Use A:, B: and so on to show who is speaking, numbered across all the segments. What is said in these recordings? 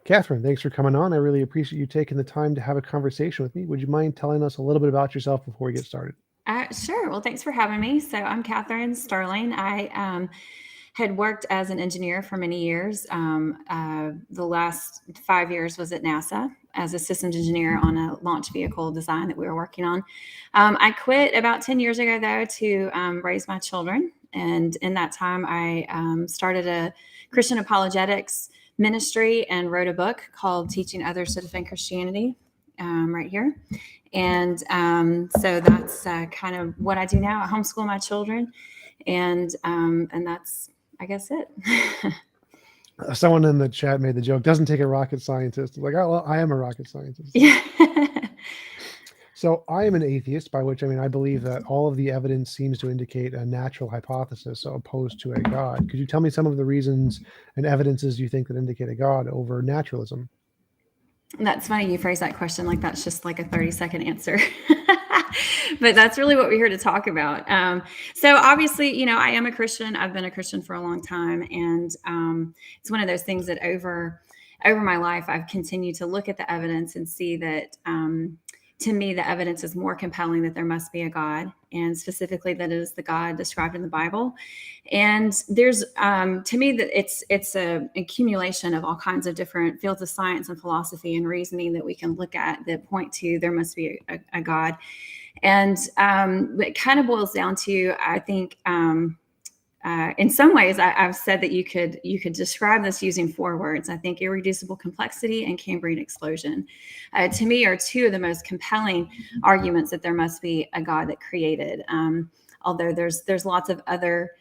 A: Cathryn, thanks for coming on. I really appreciate you taking the time to have a conversation with me. Would you mind telling us a little bit about yourself before we get started?
B: Sure. Well, thanks for having me. So I'm Cathryn Sterling. I had worked as an engineer for many years. The last 5 years was at NASA as a systems engineer on a launch vehicle design that we were working on. I quit about 10 years ago, though, to raise my children. And in that time, I started a Christian apologetics ministry and wrote a book called Teaching Others to Defend Christianity, right here. And so that's kind of what I do now. I homeschool my children, and that's, I guess, it.
A: Someone in the chat made the joke, doesn't take a rocket scientist. Like, oh, well, I am a rocket scientist.
B: Yeah.
A: So I am an atheist, by which I mean I believe that all of the evidence seems to indicate a natural hypothesis opposed to a God. Could you tell me some of the reasons and evidences you think that indicate a God over naturalism?
B: That's funny you phrase that question like that's just like a 30-second answer. But that's really what we're here to talk about. So obviously, I am a Christian. I've been a Christian for a long time. And it's one of those things that over my life, I've continued to look at the evidence and see that to me, the evidence is more compelling that there must be a God, and specifically that it is the God described in the Bible. And there's, to me, that it's an accumulation of all kinds of different fields of science and philosophy and reasoning that we can look at that point to there must be a God. And it kind of boils down to, I think, in some ways, I've said that you could describe this using 4 words. I think irreducible complexity and Cambrian explosion, to me, are 2 of the most compelling arguments that there must be a God that created. Although there's lots of other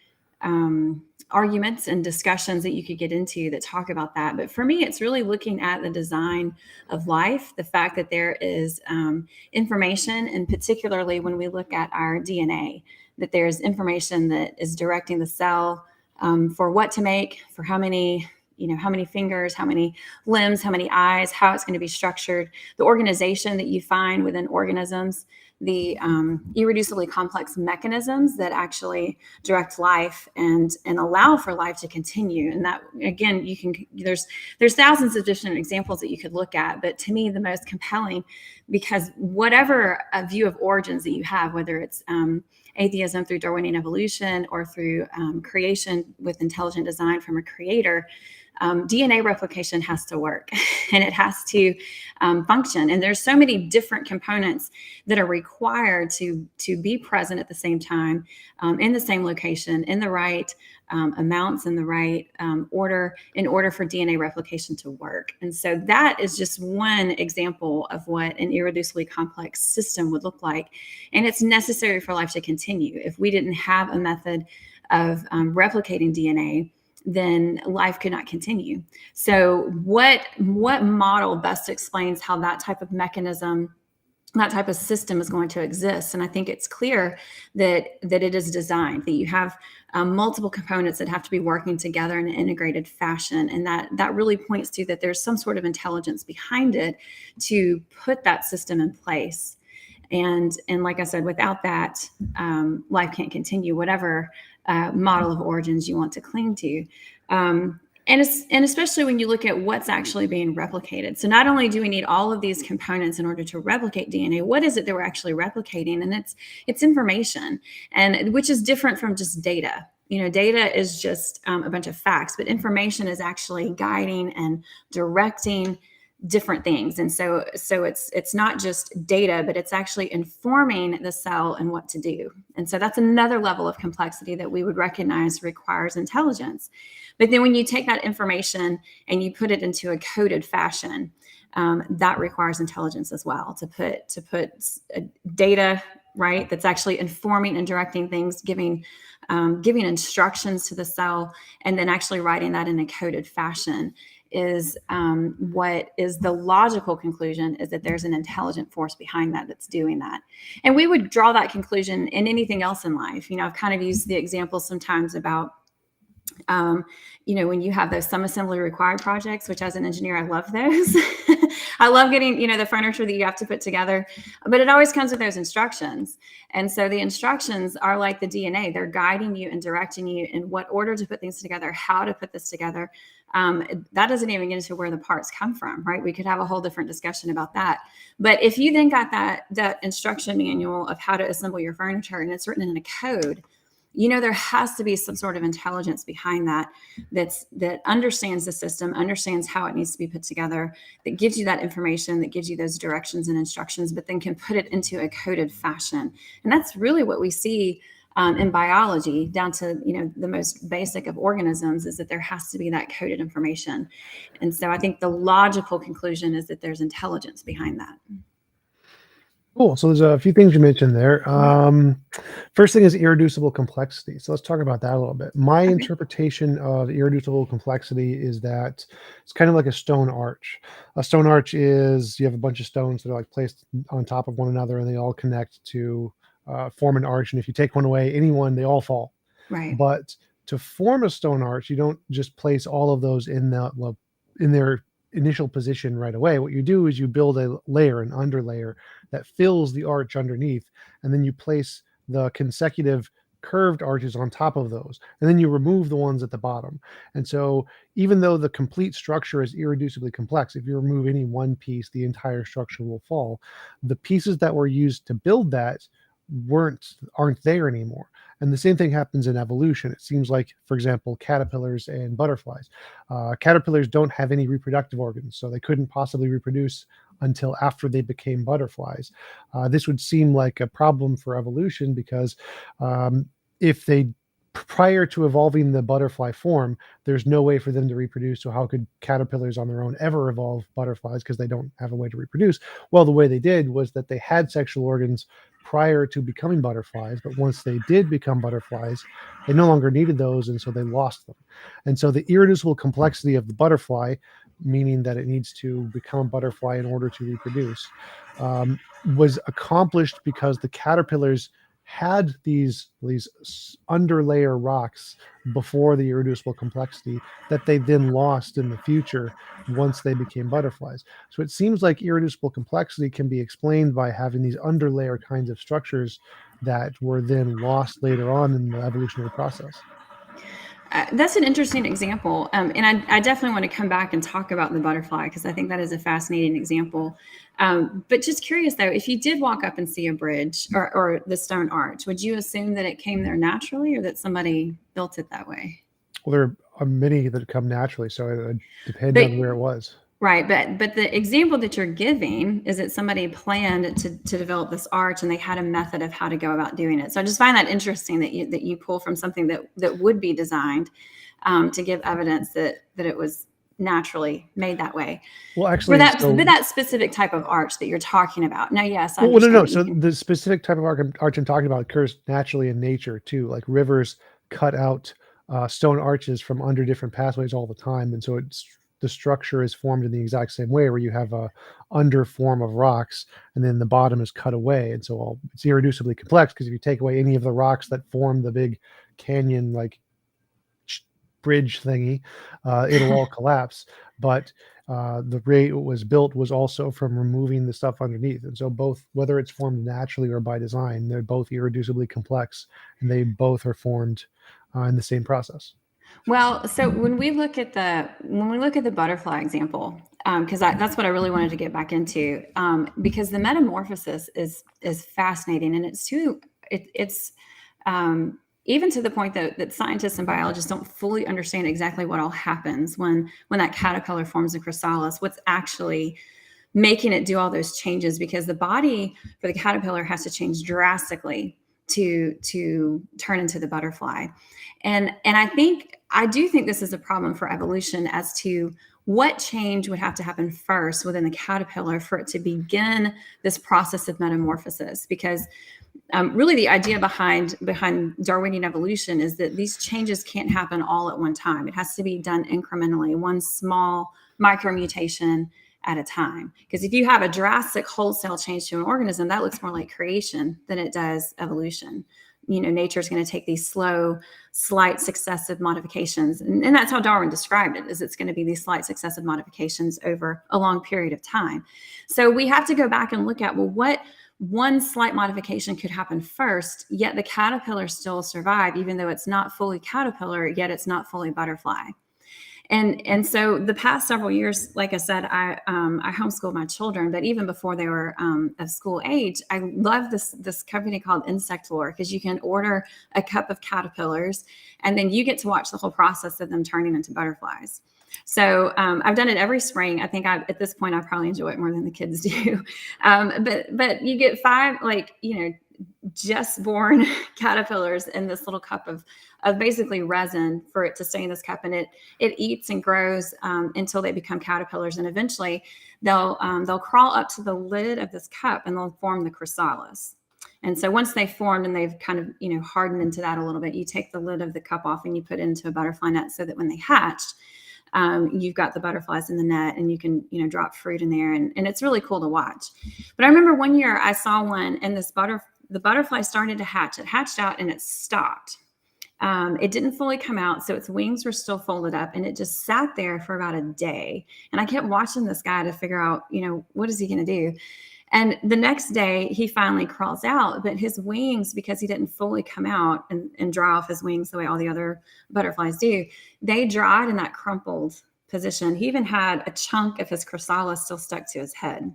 B: arguments and discussions that you could get into that talk about that. But for me, it's really looking at the design of life, the fact that there is information, and particularly when we look at our DNA, that there's information that is directing the cell for what to make, for how many fingers, how many limbs, how many eyes, how it's going to be structured, the organization that you find within organisms, the irreducibly complex mechanisms that actually direct life and allow for life to continue. And that, again, there's thousands of different examples that you could look at, but to me, the most compelling, because whatever a view of origins that you have, whether it's atheism through Darwinian evolution or through creation with intelligent design from a creator, DNA replication has to work and it has to function. And there's so many different components that are required to be present at the same time, in the same location, in the right amounts, in the right order, in order for DNA replication to work. And so that is just one example of what an irreducibly complex system would look like. And it's necessary for life to continue. If we didn't have a method of replicating DNA, then life could not continue. So what model best explains how that type of mechanism, that type of system is going to exist? And I think it's clear that it is designed, that you have multiple components that have to be working together in an integrated fashion. And that really points to that there's some sort of intelligence behind it to put that system in place. And like I said, without that, life can't continue, whatever model of origins you want to cling to. And especially when you look at what's actually being replicated. So not only do we need all of these components in order to replicate DNA, what is it that we're actually replicating? And it's information, and which is different from just data. Data is just a bunch of facts, but information is actually guiding and directing different things. And so it's not just data, but it's actually informing the cell and what to do. And so that's another level of complexity that we would recognize requires intelligence. But then when you take that information and you put it into a coded fashion, that requires intelligence as well, to put data, right, that's actually informing and directing things, giving instructions to the cell, and then actually writing that in a coded fashion is what is the logical conclusion, is that there's an intelligent force behind that that's doing that. And we would draw that conclusion in anything else in life. I've kind of used the example sometimes about, when you have those some assembly required projects, which as an engineer, I love those. I love getting, the furniture that you have to put together, but it always comes with those instructions. And so the instructions are like the DNA. They're guiding you and directing you in what order to put things together, how to put this together. That doesn't even get into where the parts come from, right? We could have a whole different discussion about that. But if you then got that instruction manual of how to assemble your furniture and it's written in a code, there has to be some sort of intelligence behind that understands the system, understands how it needs to be put together, that gives you that information, that gives you those directions and instructions, but then can put it into a coded fashion. And that's really what we see in biology, down to the most basic of organisms, is that there has to be that coded information. And so I think the logical conclusion is that there's intelligence behind that.
A: Cool. So there's a few things you mentioned there. First thing is irreducible complexity. So let's talk about that a little bit. My interpretation of irreducible complexity is that it's kind of like a stone arch. A stone arch is, you have a bunch of stones that are like placed on top of one another, and they all connect to form an arch. And if you take one away, they all fall.
B: Right.
A: But to form a stone arch, you don't just place all of those in their initial position right away. What you do is you build a layer, an underlayer, that fills the arch underneath, and then you place the consecutive curved arches on top of those, and then you remove the ones at the bottom. And so even though the complete structure is irreducibly complex, if you remove any one piece, the entire structure will fall. The pieces that were used to build that aren't there anymore. And the same thing happens in evolution. It seems like, for example, caterpillars and butterflies. Caterpillars don't have any reproductive organs, so they couldn't possibly reproduce until after they became butterflies. This would seem like a problem for evolution, because if they, prior to evolving the butterfly form, there's no way for them to reproduce. So how could caterpillars on their own ever evolve butterflies, because they don't have a way to reproduce? Well, the way they did was that they had sexual organs prior to becoming butterflies, but once they did become butterflies, they no longer needed those, and so they lost them. And so the irreducible complexity of the butterfly, meaning that it needs to become a butterfly in order to reproduce, was accomplished because the caterpillars had these underlayer rocks before the irreducible complexity that they then lost in the future once they became butterflies. So it seems like irreducible complexity can be explained by having these underlayer kinds of structures that were then lost later on in the evolutionary process.
B: That's an interesting example. And I definitely want to come back and talk about the butterfly, because I think that is a fascinating example. But just curious, though, if you did walk up and see a bridge or the stone arch, would you assume that it came there naturally, or that somebody built it that way?
A: Well, there are many that come naturally, so it would depend on where it was.
B: Right. But the example that you're giving is that somebody planned to develop this arch, and they had a method of how to go about doing it. So I just find that interesting that you pull from something that would be designed to give evidence that it was naturally made that way.
A: Well, actually,
B: for that specific type of arch that you're talking about. Now, yes, I
A: no. So the specific type of arch I'm talking about occurs naturally in nature too. Like rivers cut out stone arches from under different pathways all the time, and so the structure is formed in the exact same way, where you have a under form of rocks, and then the bottom is cut away. And so it's irreducibly complex, because if you take away any of the rocks that form the big canyon like bridge thingy, it'll all collapse. But the way it was built was also from removing the stuff underneath. And so both, whether it's formed naturally or by design, they're both irreducibly complex, and they both are formed in the same process.
B: Well, so when we look at the butterfly example, because that's what I really wanted to get back into, because the metamorphosis is fascinating, and it's even to the point that scientists and biologists don't fully understand exactly what all happens when that caterpillar forms a chrysalis, what's actually making it do all those changes, because the body for the caterpillar has to change drastically to turn into the butterfly. And I do think this is a problem for evolution, as to what change would have to happen first within the caterpillar for it to begin this process of metamorphosis. Because really the idea behind Darwinian evolution is that these changes can't happen all at one time. It has to be done incrementally, one small micromutation at a time. Because if you have a drastic wholesale change to an organism, that looks more like creation than it does evolution. nature is going to take these slow, slight successive modifications. And that's how Darwin described it, is it's going to be these slight successive modifications over a long period of time. So we have to go back and look at, well, what one slight modification could happen first, yet the caterpillar still survive, even though it's not fully caterpillar, yet it's not fully butterfly. And so the past several years, like I said, I homeschooled my children, but even before they were of school age, I love this company called Insectlore, because you can order a cup of caterpillars and then you get to watch the whole process of them turning into butterflies. So I've done it every spring. I think at this point, I probably enjoy it more than the kids do. But you get 5, just born caterpillars in this little cup of basically resin for it to stay in this cup, and it eats and grows until they become caterpillars, and eventually they'll crawl up to the lid of this cup and they'll form the chrysalis. And so once they've formed and they've kind of hardened into that a little bit, you take the lid of the cup off and you put it into a butterfly net, so that when they hatched, you've got the butterflies in the net, and you can drop fruit in there, and it's really cool to watch. But I remember one year I saw one, and the butterfly started to hatch. It hatched out and it stopped. It didn't fully come out, so its wings were still folded up, and it just sat there for about a day. And I kept watching this guy to figure out, what is he going to do? And the next day he finally crawls out, but his wings, because he didn't fully come out and dry off his wings the way all the other butterflies do, they dried in that crumpled position. He even had a chunk of his chrysalis still stuck to his head.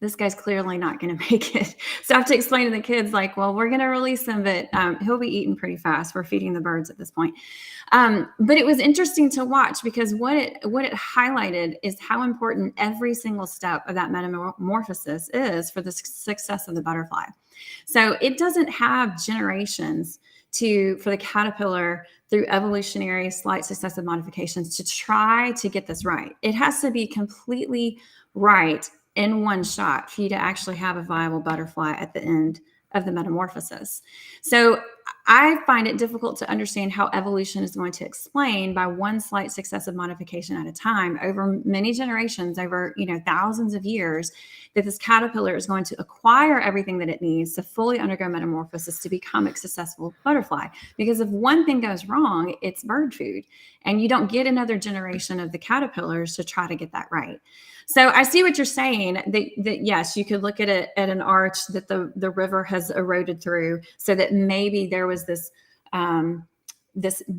B: This guy's clearly not going to make it. So I have to explain to the kids, like, well, we're going to release him, but he'll be eaten pretty fast. We're feeding the birds at this point. But it was interesting to watch, because what it highlighted is how important every single step of that metamorphosis is for the success of the butterfly. So it doesn't have generations for the caterpillar, through evolutionary slight successive modifications, to try to get this right. It has to be completely right in one shot for you to actually have a viable butterfly at the end of the metamorphosis. So I find it difficult to understand how evolution is going to explain, by one slight successive modification at a time, over many generations, over thousands of years, that this caterpillar is going to acquire everything that it needs to fully undergo metamorphosis to become a successful butterfly. Because if one thing goes wrong, it's bird food, and you don't get another generation of the caterpillars to try to get that right. So I see what you're saying, that yes, you could look at it at an arch that the river has eroded through, so that maybe there was this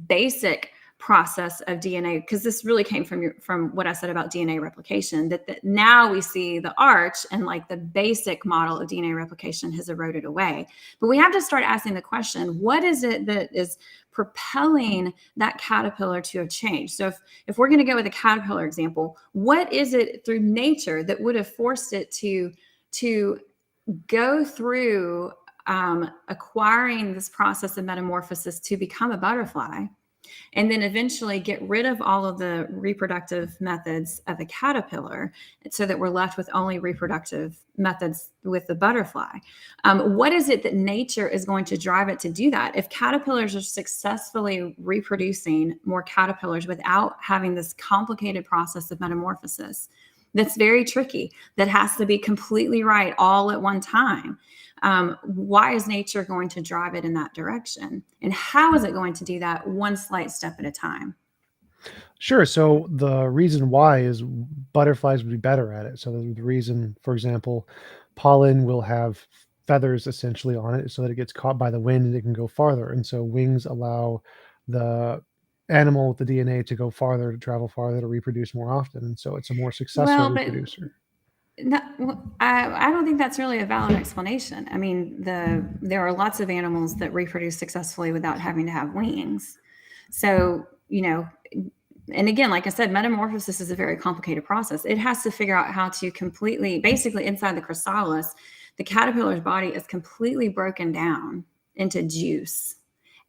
B: basic process of DNA, because this really came from what I said about DNA replication, that now we see the arch, and like the basic model of DNA replication has eroded away. But we have to start asking the question, what is it that is propelling that caterpillar to have changed? So if we're going to go with a caterpillar example, what is it through nature that would have forced it to go through acquiring this process of metamorphosis to become a butterfly, and then eventually get rid of all of the reproductive methods of a caterpillar, so that we're left with only reproductive methods with the butterfly? What is it that nature is going to drive it to do that? If caterpillars are successfully reproducing more caterpillars without having this complicated process of metamorphosis, that's very tricky, that has to be completely right all at one time, why is nature going to drive it in that direction? And how is it going to do that one slight step at a time?
A: Sure. So the reason why is butterflies would be better at it. So the reason, for example, pollen will have feathers essentially on it, so that it gets caught by the wind and it can go farther. And so wings allow the animal with the DNA to go farther, to travel farther, to reproduce more often. And so it's a more successful
B: Well, but
A: reproducer.
B: I don't think that's really a valid explanation. I mean, there are lots of animals that reproduce successfully without having to have wings. So, and again, like I said, metamorphosis is a very complicated process. It has to figure out how to basically inside the chrysalis, the caterpillar's body is completely broken down into juice.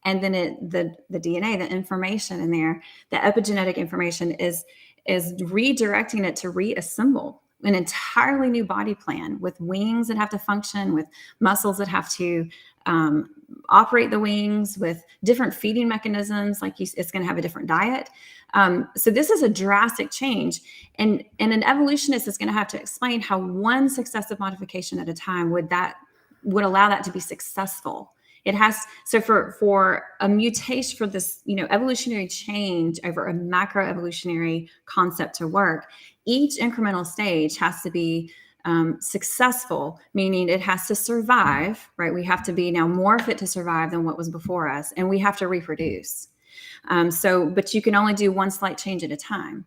B: And then the DNA, the information in there, the epigenetic information is redirecting it to reassemble an entirely new body plan, with wings that have to function, with muscles that have to operate the wings, with different feeding mechanisms. It's going to have a different diet. So this is a drastic change. And an evolutionist is going to have to explain how one successive modification at a time would allow that to be successful It has, so for a mutation, for this, evolutionary change over a macroevolutionary concept to work, each incremental stage has to be successful, meaning it has to survive, right? We have to be now more fit to survive than what was before us, and we have to reproduce. But you can only do one slight change at a time.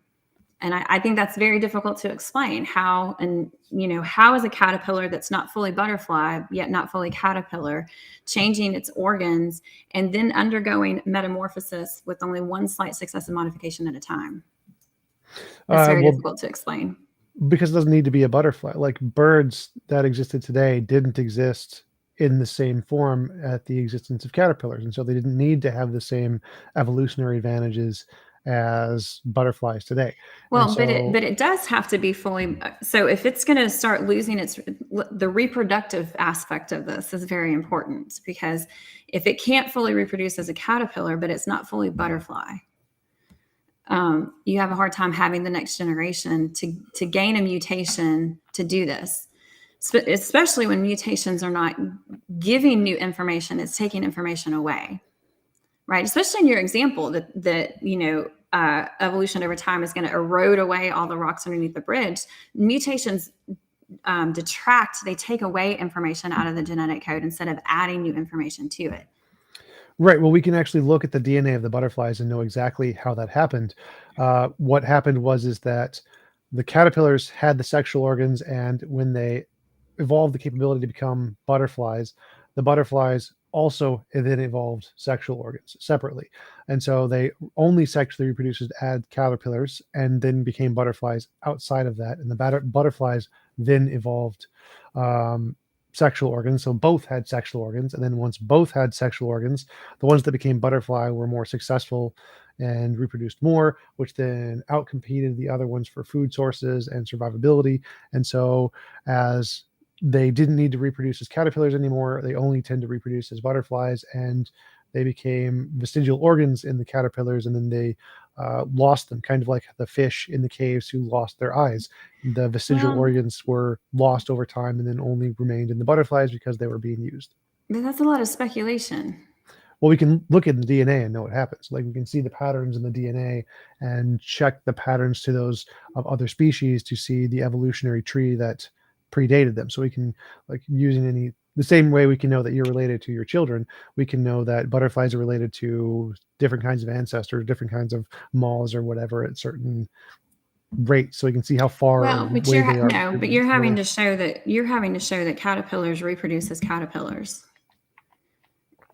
B: And I think that's very difficult to explain how is a caterpillar that's not fully butterfly, yet not fully caterpillar, changing its organs and then undergoing metamorphosis with only one slight successive modification at a time. It's very difficult to explain.
A: Because it doesn't need to be a butterfly. Like birds that existed today didn't exist in the same form at the existence of caterpillars. And so they didn't need to have the same evolutionary advantages as butterflies today.
B: Well, but it does have to be fully. So if it's going to start losing the reproductive aspect of this is very important, because if it can't fully reproduce as a caterpillar, but it's not fully butterfly, you have a hard time having the next generation to gain a mutation to do this, especially when mutations are not giving new information, it's taking information away. Right, especially in your example that evolution over time is going to erode away all the rocks underneath the bridge. Mutations detract; they take away information out of the genetic code instead of adding new information to it.
A: Right. Well, we can actually look at the DNA of the butterflies and know exactly how that happened. What happened is that the caterpillars had the sexual organs, and when they evolved the capability to become butterflies, the butterflies also then evolved sexual organs separately. And so they only sexually reproduced as caterpillars and then became butterflies outside of that. And the butterflies then evolved sexual organs. So both had sexual organs. And then once both had sexual organs, the ones that became butterfly were more successful and reproduced more, which then outcompeted the other ones for food sources and survivability. And so as they didn't need to reproduce as caterpillars anymore, they only tend to reproduce as butterflies, and they became vestigial organs in the caterpillars, and then they lost them, kind of like the fish in the caves who lost their eyes. The vestigial organs were lost over time and then only remained in the butterflies because they were being used.
B: But that's a lot of speculation.
A: Well, we can look at the DNA and know what happens. Like we can see the patterns in the DNA and check the patterns to those of other species to see the evolutionary tree that predated them. So we can, like, using the same way we can know that you're related to your children, we can know that butterflies are related to different kinds of ancestors, different kinds of moths or whatever at certain rates. So we can see how far
B: away they are. No, but you're having to show that caterpillars reproduce as caterpillars.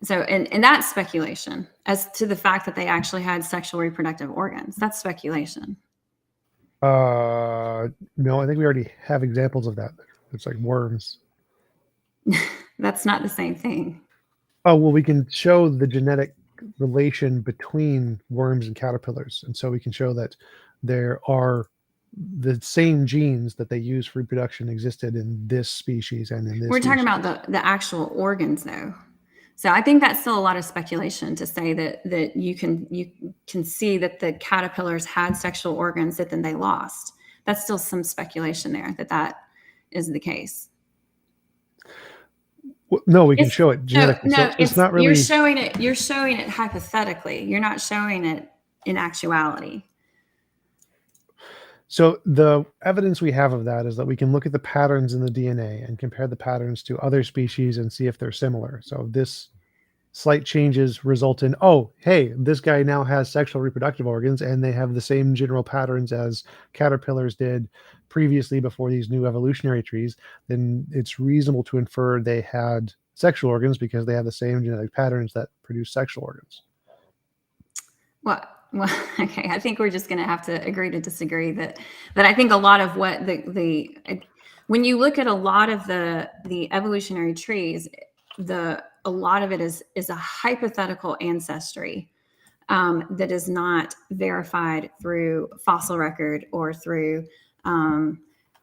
B: So, and that's speculation as to the fact that they actually had sexual reproductive organs. That's speculation.
A: No, I think we already have examples of that. It's like worms.
B: That's not the same thing.
A: Oh, well, we can show the genetic relation between worms and caterpillars. And so we can show that there are the same genes that they use for reproduction existed in this species and in this.
B: We're talking about the actual organs, though. So I think that's still a lot of speculation to say that you can see that the caterpillars had sexual organs that then they lost. That's still some speculation there that is the case.
A: Well, no, we can show it genetically.
B: No,
A: it's not really.
B: You're showing it hypothetically. You're not showing it in actuality.
A: So the evidence we have of that is that we can look at the patterns in the DNA and compare the patterns to other species and see if they're similar. So this slight changes result in, oh, hey, this guy now has sexual reproductive organs and they have the same general patterns as caterpillars did previously before these new evolutionary trees. Then it's reasonable to infer they had sexual organs because they have the same genetic patterns that produce sexual organs.
B: Well, okay. I think we're just going to have to agree to disagree. That I think a lot of what when you look at a lot of the evolutionary trees, a lot of it is a hypothetical ancestry that is not verified through fossil record or through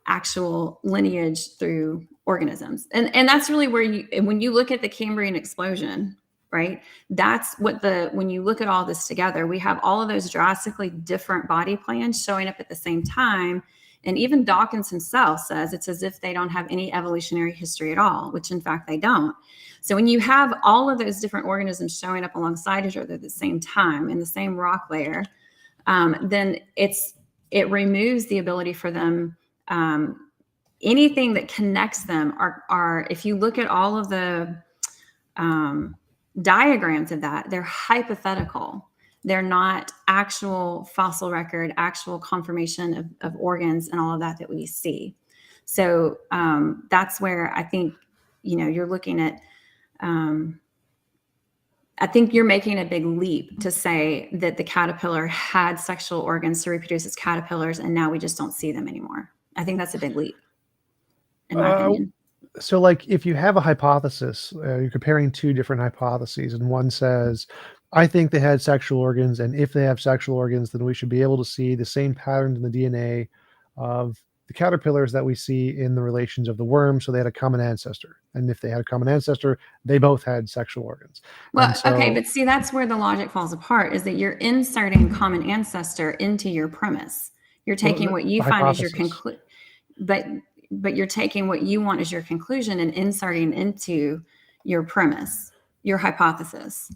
B: actual lineage through organisms, and that's really where when you look at the Cambrian explosion. Right. That's what when you look at all this together, we have all of those drastically different body plans showing up at the same time And even Dawkins himself says it's as if they don't have any evolutionary history at all, which in fact they don't. So when you have all of those different organisms showing up alongside each other at the same time in the same rock layer, then it removes the ability for them. Anything that connects them are if you look at all of the diagrams of that, they're hypothetical. They're not actual fossil record, actual confirmation of organs and all of that we see. So that's where I think, you're looking at, I think you're making a big leap to say that the caterpillar had sexual organs to reproduce its caterpillars, and now we just don't see them anymore. I think that's a big leap, in my opinion.
A: So like if you have a hypothesis, you're comparing two different hypotheses, and one says, I think they had sexual organs, and if they have sexual organs, then we should be able to see the same patterns in the DNA of the caterpillars that we see in the relations of the worm. So they had a common ancestor. And if they had a common ancestor, they both had sexual organs.
B: Well, okay, but see, that's where the logic falls apart, is that you're inserting common ancestor into your premise. You're taking what you find as your conclusion, but you're taking what you want as your conclusion and inserting into your premise, your hypothesis.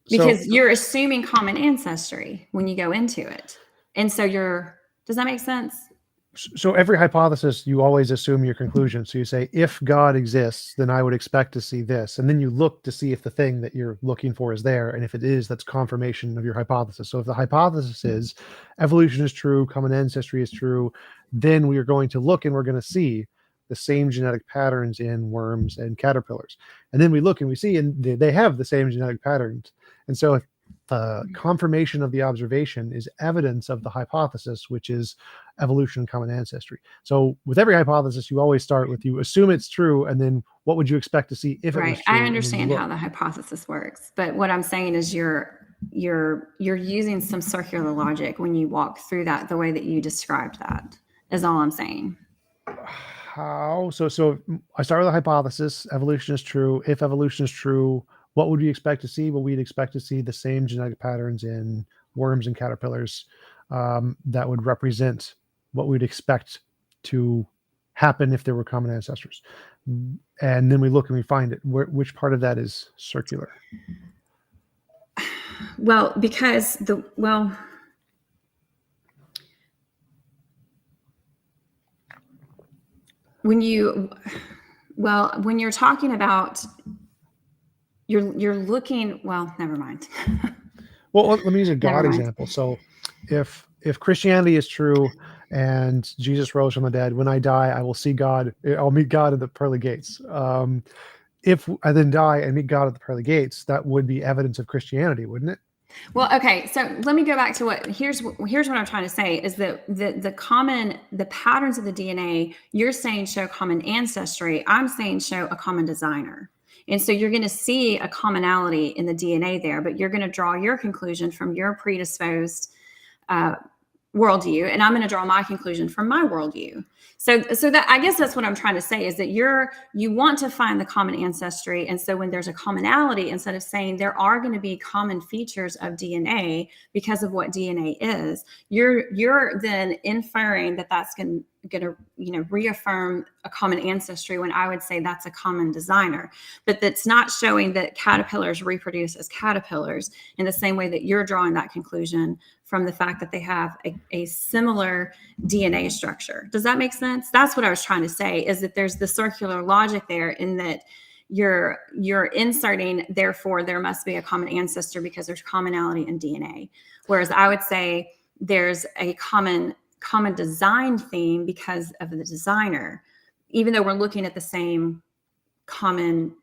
B: Because you're assuming common ancestry when you go into it. And so does that make sense?
A: So every hypothesis, you always assume your conclusion. So you say, if God exists, then I would expect to see this. And then you look to see if the thing that you're looking for is there. And if it is, that's confirmation of your hypothesis. So if the hypothesis is evolution is true, common ancestry is true, then we are going to look and we're going to see the same genetic patterns in worms and caterpillars. And then we look and we see, and they have the same genetic patterns. And so if confirmation of the observation is evidence of the hypothesis, which is evolution and common ancestry. So with every hypothesis, you always start with, you assume it's true, and then what would you expect to see if it was true?
B: I understand how the hypothesis works, but what I'm saying is you're using some circular logic when you walk through that the way that you described that, is all I'm saying.
A: How? So I start with a hypothesis, evolution is true. If evolution is true, what would we expect to see? Well, we'd expect to see the same genetic patterns in worms and caterpillars that would represent what we'd expect to happen if there were common ancestors. And then we look and we find it. Which part of that is circular?
B: Well, because when you're talking about, you're looking, well, never mind.
A: Well, let me use a God example. So if Christianity is true and Jesus rose from the dead, when I die, I will see God. I'll meet God at the pearly gates. If I then die and meet God at the pearly gates, that would be evidence of Christianity, wouldn't it?
B: Well, okay. So let me go back to here's what I'm trying to say is that the patterns of the DNA you're saying show common ancestry. I'm saying show a common designer. And so you're going to see a commonality in the DNA there, but you're going to draw your conclusion from your predisposed worldview, and I'm going to draw my conclusion from my worldview. So that, I guess that's what I'm trying to say, is that you want to find the common ancestry. And so when there's a commonality, instead of saying there are going to be common features of DNA because of what DNA is, you're then inferring that that's going to reaffirm a common ancestry, when I would say that's a common designer. But that's not showing that caterpillars reproduce as caterpillars in the same way that you're drawing that conclusion from the fact that they have a similar DNA structure. Does that make sense? That's what I was trying to say, is that there's the circular logic there, in that you're inserting, therefore there must be a common ancestor because there's commonality in DNA. Whereas I would say there's a common design theme because of the designer, even though we're looking at the same some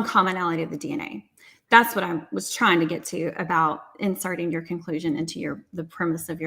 B: commonality of the DNA. That's what I was trying to get to about inserting your conclusion into the premise of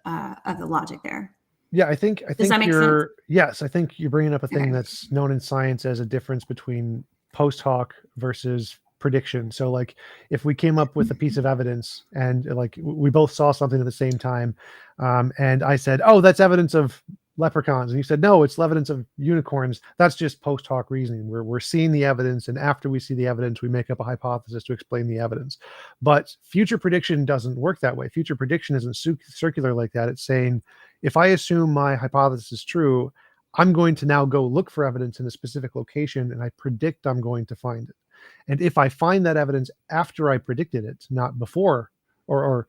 B: of the logic there.
A: Yeah, I think
B: Does that make sense?
A: Yes, I think you're bringing up a thing that's known in science as a difference between post hoc versus prediction. So like if we came up with a piece of evidence and like we both saw something at the same time, and I said, oh, that's evidence of leprechauns, and you said, no, it's evidence of unicorns, that's just post hoc reasoning. We're seeing the evidence, and after we see the evidence, we make up a hypothesis to explain the evidence. But future prediction doesn't work that way. Future prediction isn't circular like that. It's saying, if I assume my hypothesis is true, I'm going to now go look for evidence in a specific location, and I predict I'm going to find it. And if I find that evidence after I predicted it, not before, or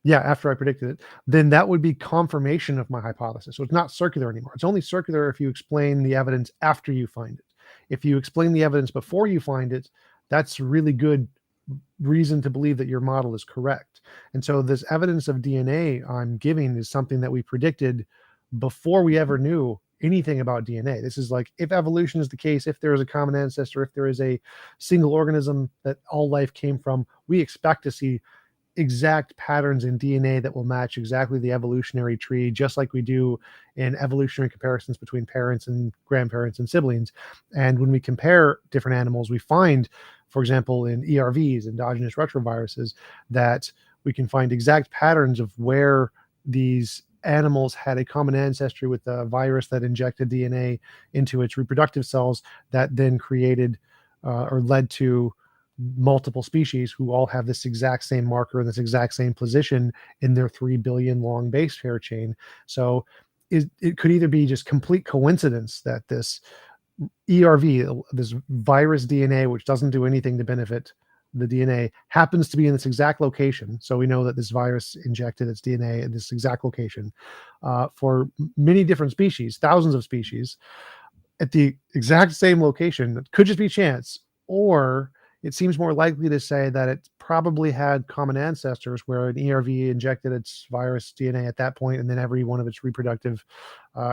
A: yeah, after I predicted it, then that would be confirmation of my hypothesis. So it's not circular anymore. It's only circular if you explain the evidence after you find it. If you explain the evidence before you find it, that's really good reason to believe that your model is correct. And so this evidence of DNA I'm giving is something that we predicted before we ever knew anything about DNA. This is like, if evolution is the case, if there is a common ancestor, if there is a single organism that all life came from, we expect to see exact patterns in DNA that will match exactly the evolutionary tree, just like we do in evolutionary comparisons between parents and grandparents and siblings. And when we compare different animals, we find, for example, in ERVs, endogenous retroviruses, that we can find exact patterns of where these animals had a common ancestry with a virus that injected DNA into its reproductive cells that then created or led to multiple species who all have this exact same marker and this exact same position in their 3 billion long base pair chain. So it could either be just complete coincidence that this ERV, this virus DNA, which doesn't do anything to benefit the DNA, happens to be in this exact location. So we know that this virus injected its DNA in this exact location for many different species, thousands of species, at the exact same location. It could just be chance, or it seems more likely to say that it probably had common ancestors where an ERV injected its virus DNA at that point, and then every one of its reproductive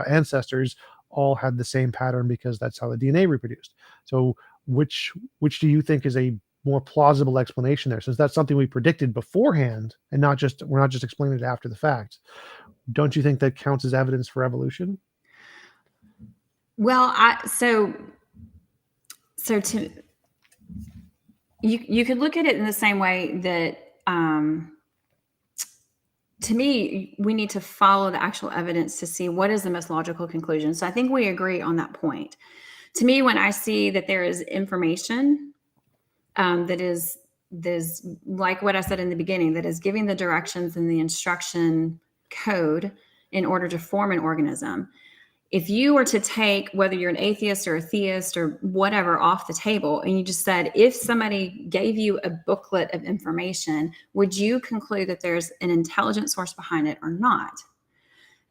A: ancestors all had the same pattern because that's how the DNA reproduced. So which do you think is a more plausible explanation there, since that's something we predicted beforehand and we're not just explaining it after the fact? Don't you think that counts as evidence for evolution?
B: Well, so to you could look at it in the same way that to me, we need to follow the actual evidence to see what is the most logical conclusion. So I think we agree on that point. To me, when I see that there is information that is like what I said in the beginning, that is giving the directions and the instruction code in order to form an organism. If you were to take whether you're an atheist or a theist or whatever off the table, and you just said, if somebody gave you a booklet of information, would you conclude that there's an intelligent source behind it or not?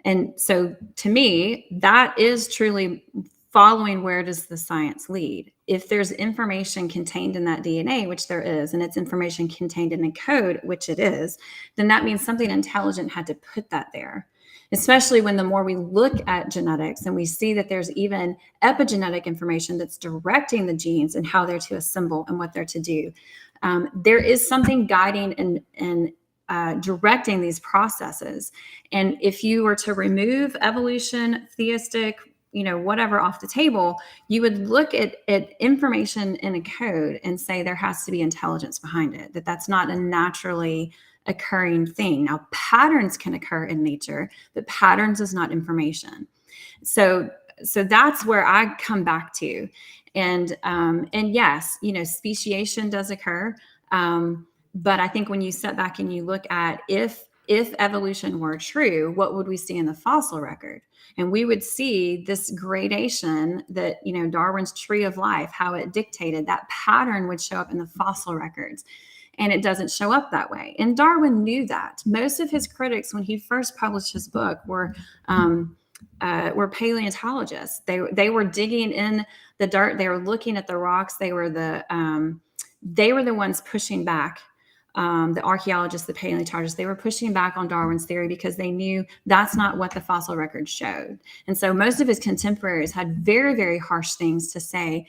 B: And so to me, that is truly following where does the science lead. If there's information contained in that DNA, which there is, and it's information contained in a code, which it is, then that means something intelligent had to put that there. Especially when the more we look at genetics and we see that there's even epigenetic information that's directing the genes and how they're to assemble and what they're to do. There is something guiding and directing these processes. And if you were to remove evolution, theistic, whatever off the table, you would look at information in a code and say there has to be intelligence behind it, that's not a naturally occurring thing. Now, patterns can occur in nature, but patterns is not information. So that's where I come back to. And yes, speciation does occur. But I think when you step back and you look at if evolution were true, what would we see in the fossil record? And we would see this gradation that, Darwin's tree of life, how it dictated that pattern would show up in the fossil records. And it doesn't show up that way. And Darwin knew that. Most of his critics, when he first published his book, were paleontologists. They were digging in the dirt. They were looking at the rocks. They were the ones pushing back. The archaeologists, the paleontologists, they were pushing back on Darwin's theory because they knew that's not what the fossil record showed. And so most of his contemporaries had very, very harsh things to say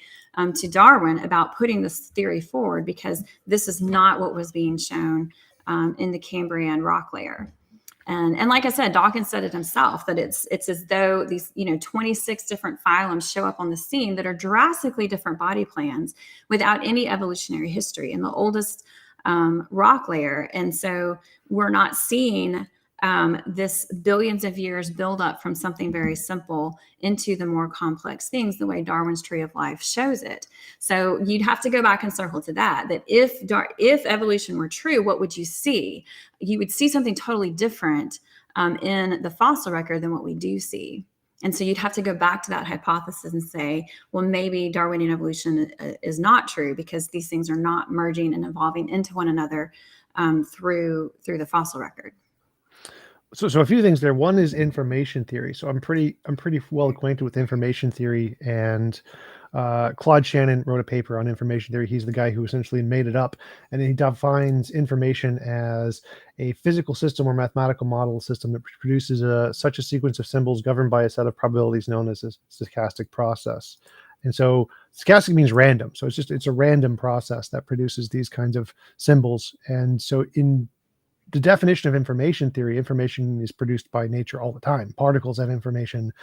B: to Darwin about putting this theory forward, because this is not what was being shown in the Cambrian rock layer. And like I said, Dawkins said it himself, that it's as though these 26 different phylums show up on the scene that are drastically different body plans without any evolutionary history in the oldest rock layer. And so we're not seeing this billions of years build up from something very simple into the more complex things the way Darwin's tree of life shows it. So you'd have to go back and circle to that if evolution were true, what would you see? You would see something totally different in the fossil record than what we do see. And so you'd have to go back to that hypothesis and say, well, maybe Darwinian evolution is not true because these things are not merging and evolving into one another through the fossil record.
A: So a few things there. One is information theory. So I'm pretty well acquainted with information theory, and Claude Shannon wrote a paper on information theory. He's the guy who essentially made it up, and he defines information as a physical system or mathematical model system that produces such a sequence of symbols governed by a set of probabilities known as a stochastic process. And so stochastic means random. So it's a random process that produces these kinds of symbols. And so in the definition of information theory, information is produced by nature all the time. Particles have information,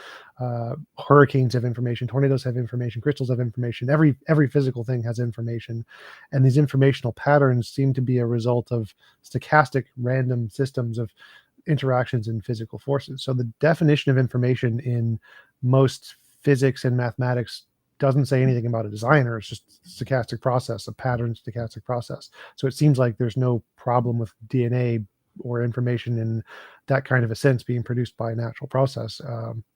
A: hurricanes have information, tornadoes have information, crystals have information. Every physical thing has information, and these informational patterns seem to be a result of stochastic random systems of interactions in physical forces. So the definition of information in most physics and mathematics doesn't say anything about a designer. It's just stochastic process, a pattern stochastic process. So it seems like there's no problem with DNA or information in that kind of a sense being produced by a natural process,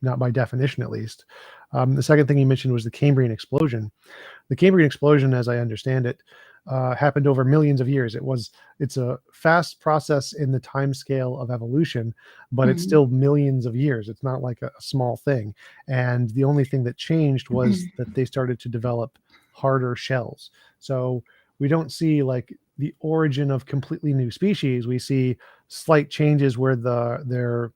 A: not by definition at least. The second thing you mentioned was the Cambrian explosion. The Cambrian explosion, as I understand it, happened over millions of years. It's a fast process in the time scale of evolution, but it's still millions of years. It's not like a small thing. And the only thing that changed was that they started to develop harder shells. So we don't see like the origin of completely new species. We see slight changes where their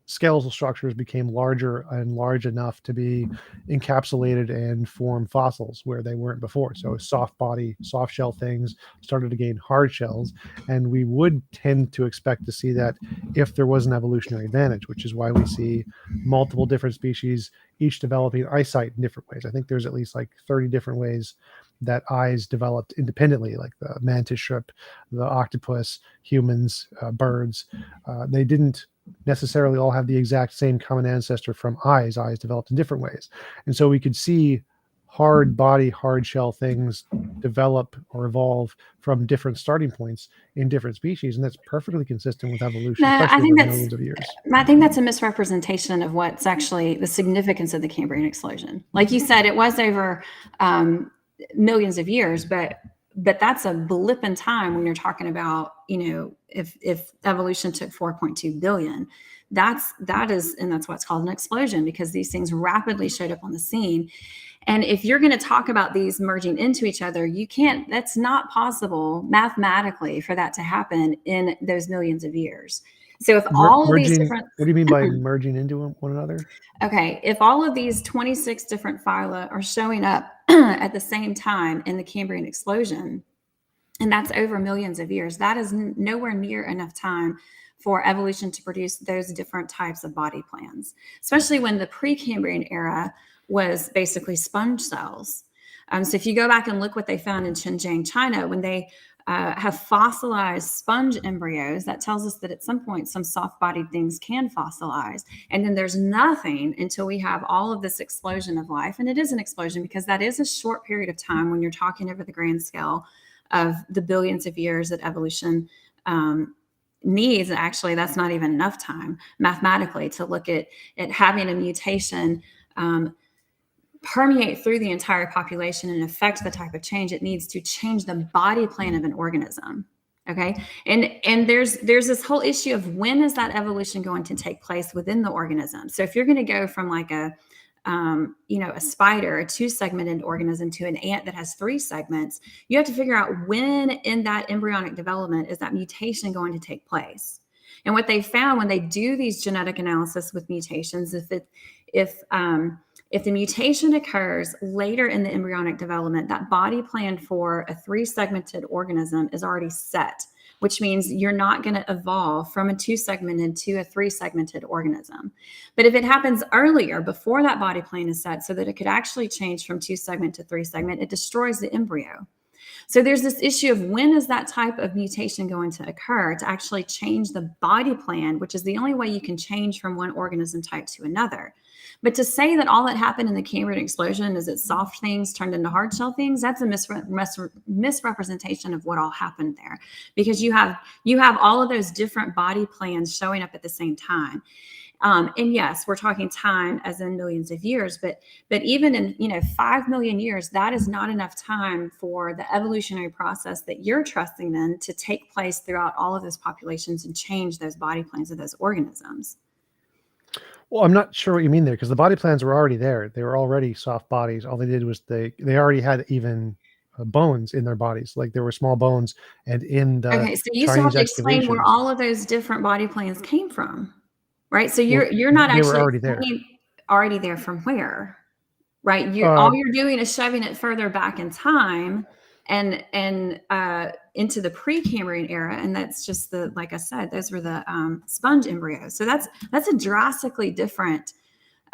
A: skeletal structures became larger and large enough to be encapsulated and form fossils where they weren't before. So soft shell things started to gain hard shells, and we would tend to expect to see that if there was an evolutionary advantage, which is why we see multiple different species, each developing eyesight in different ways. I think there's at least like 30 different ways that eyes developed independently, like the mantis shrimp, the octopus, humans, birds. They didn't necessarily all have the exact same common ancestor from eyes. Eyes developed in different ways. And so we could see hard body, hard shell things develop or evolve from different starting points in different species. And that's perfectly consistent with evolution,
B: No,
A: especially over millions of years.
B: I think that's a misrepresentation of what's actually the significance of the Cambrian explosion. Like you said, it was over millions of years, but that's a blip in time when you're talking about, if evolution took 4.2 billion, that is, and that's what's called an explosion, because these things rapidly showed up on the scene. And if you're going to talk about these merging into each other, that's not possible mathematically for that to happen in those millions of years. So if all of these different,
A: what do you mean by merging into one another?
B: Okay, if all of these 26 different phyla are showing up at the same time in the Cambrian explosion, and that's over millions of years, that is nowhere near enough time for evolution to produce those different types of body plans, especially when the Precambrian era was basically sponge cells. So if you go back and look what they found in Xinjiang, China, when they have fossilized sponge embryos, that tells us that at some point some soft-bodied things can fossilize. And then there's nothing until we have all of this explosion of life. And it is an explosion because that is a short period of time when you're talking over the grand scale of the billions of years that evolution needs. Actually, that's not even enough time mathematically to look at having a mutation permeate through the entire population and affect the type of change it needs to change the body plan of an organism. Okay. And there's this whole issue of when is that evolution going to take place within the organism? So if you're going to go from like a spider, a 2-segmented organism, to an ant that has 3 segments, you have to figure out when in that embryonic development is that mutation going to take place. And what they found when they do these genetic analysis with mutations, if the mutation occurs later in the embryonic development, that body plan for a 3-segmented organism is already set, which means you're not going to evolve from a 2-segmented to a 3-segmented organism. But if it happens earlier, before that body plan is set, so that it could actually change from 2-segment to 3-segment, it destroys the embryo. So there's this issue of when is that type of mutation going to occur to actually change the body plan, which is the only way you can change from one organism type to another. But to say that all that happened in the Cambrian explosion is that soft things turned into hard shell things, that's a misrepresentation of what all happened there, because you have all of those different body plans showing up at the same time. And yes, we're talking time as in millions of years, but even in 5 million years, that is not enough time for the evolutionary process that you're trusting in to take place throughout all of those populations and change those body plans of those organisms.
A: Well, I'm not sure what you mean there, because the body plans were already there. They were already soft bodies. All they did was they already had even bones in their bodies. Like there were small bones, and in the
B: Okay, so you still have
A: Chinese
B: to explain where
A: excavations,
B: all of those different body plans came from, right? So you're not
A: they were
B: actually
A: already there.
B: explaining already there from where, right?
A: Uh,
B: All you're doing is shoving it further back in time and into the Precambrian era, and that's just like I said, those were the sponge embryos. So that's a drastically different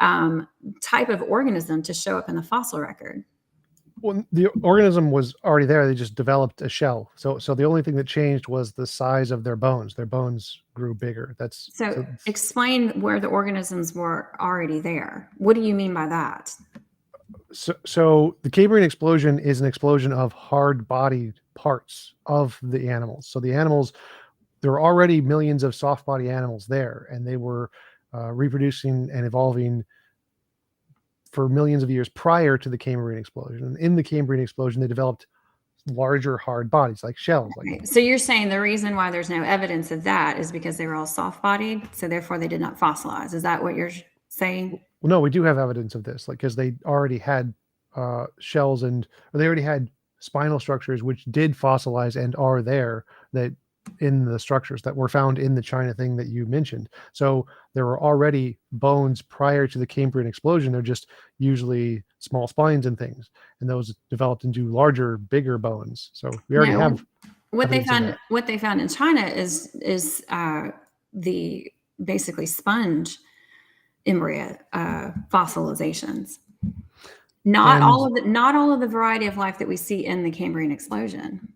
B: type of organism to show up in the fossil record.
A: Well, the organism was already there. They just developed a shell. So the only thing that changed was the size of their bones. Their bones grew bigger.
B: So explain where the organisms were already there. What do you mean by that?
A: So the Cambrian explosion is an explosion of hard bodied parts of the animals. So the animals, there were already millions of soft body animals there, and they were reproducing and evolving for millions of years prior to the Cambrian explosion. And in the Cambrian explosion, they developed larger hard bodies like shells. Like,
B: so you're saying the reason why there's no evidence of that is because they were all soft-bodied, so therefore they did not fossilize. Is that what you're saying?
A: well, no, we do have evidence of this, like because they already had shells or they already had spinal structures which did fossilize and are there, that in the structures that were found in the China thing that you mentioned. So there were already bones prior to the Cambrian explosion. They're just usually small spines and things, and those developed into larger, bigger bones. So we already have
B: what they
A: evidence of that.
B: found. What they found in China is the basically sponge embryo fossilizations. Not all of the variety of life that we see in the Cambrian explosion.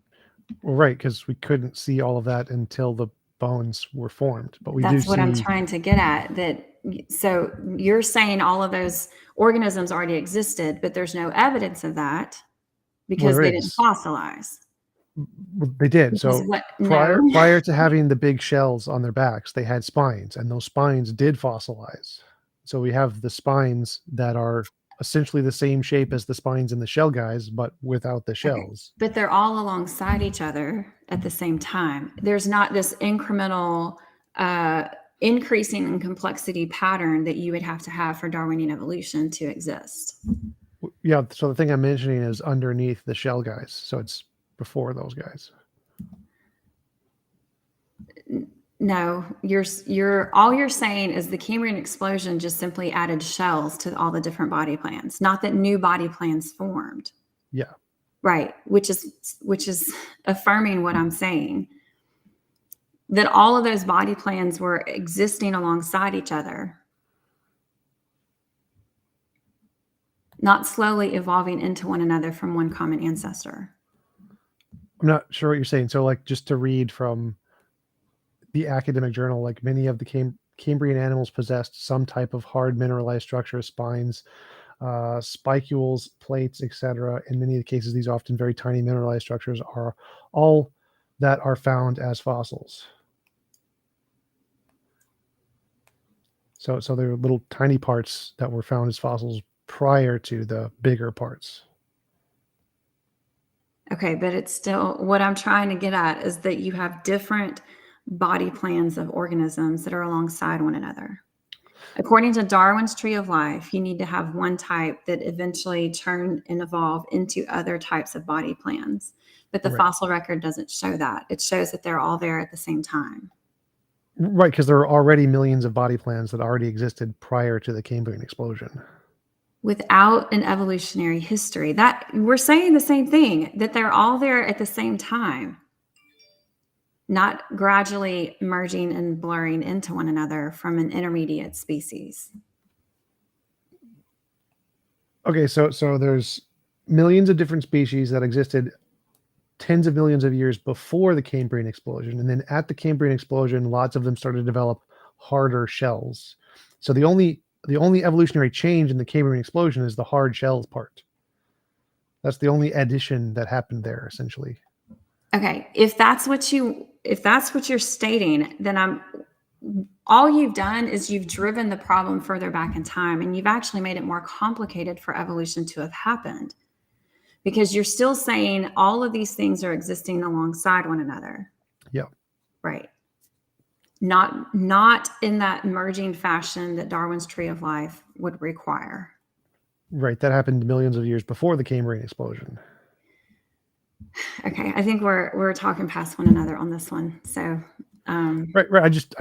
A: Well, right, because we couldn't see all of that until the bones were formed. But we
B: That's
A: do
B: what
A: see.
B: I'm trying to get at. So you're saying all of those organisms already existed, but there's no evidence of that because
A: Well, there
B: they didn't
A: is.
B: fossilize.
A: They did.
B: Because
A: So
B: what?
A: prior
B: No.
A: prior to having the big shells on their backs, they had spines, and those spines did fossilize. So we have the spines that are essentially the same shape as the spines in the shell guys, but without the
B: Okay.
A: shells.
B: But they're all alongside each other at the same time. There's not this incremental increasing in complexity pattern that you would have to have for Darwinian evolution to exist.
A: Yeah. So the thing I'm mentioning is underneath the shell guys. So it's before those guys.
B: No, all you're saying is the Cambrian explosion just simply added shells to all the different body plans, not that new body plans formed.
A: Yeah.
B: Right, which is affirming what I'm saying. That all of those body plans were existing alongside each other, not slowly evolving into one another from one common ancestor.
A: I'm not sure what you're saying. So like just to read from the academic journal, like many of the Cambrian animals possessed some type of hard mineralized structure, spines, spicules, plates, etc. In many of the cases, these often very tiny mineralized structures are all that are found as fossils. So there are little tiny parts that were found as fossils prior to the bigger parts.
B: Okay, but it's still, what I'm trying to get at is that you have different body plans of organisms that are alongside one another. According to Darwin's tree of life, you need to have one type that eventually turn and evolve into other types of body plans. But the fossil record doesn't show that. It shows that they're all there at the same time.
A: Right, because there are already millions of body plans that already existed prior to the Cambrian explosion.
B: Without an evolutionary history, that we're saying the same thing, that they're all there at the same time, not gradually merging and blurring into one another from an intermediate species.
A: Okay, so there's millions of different species that existed tens of millions of years before the Cambrian explosion. And then at the Cambrian explosion, lots of them started to develop harder shells. So the only evolutionary change in the Cambrian explosion is the hard shells part. That's the only addition that happened there, essentially.
B: Okay, if that's what you're stating, then all you've done is you've driven the problem further back in time, and you've actually made it more complicated for evolution to have happened, because you're still saying all of these things are existing alongside one another.
A: Yeah.
B: Right. Not in that merging fashion that Darwin's tree of life would require.
A: Right. That happened millions of years before the Cambrian explosion.
B: Okay, I think we're talking past one another on this one. So
A: right. I just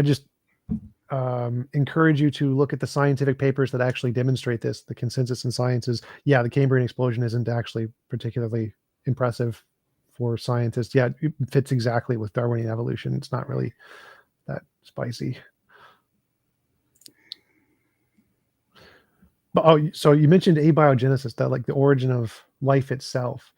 A: encourage you to look at the scientific papers that actually demonstrate this. The consensus in science is, yeah, the Cambrian explosion isn't actually particularly impressive for scientists. Yeah, it fits exactly with Darwinian evolution. It's not really that spicy. But so you mentioned abiogenesis, that like the origin of life itself.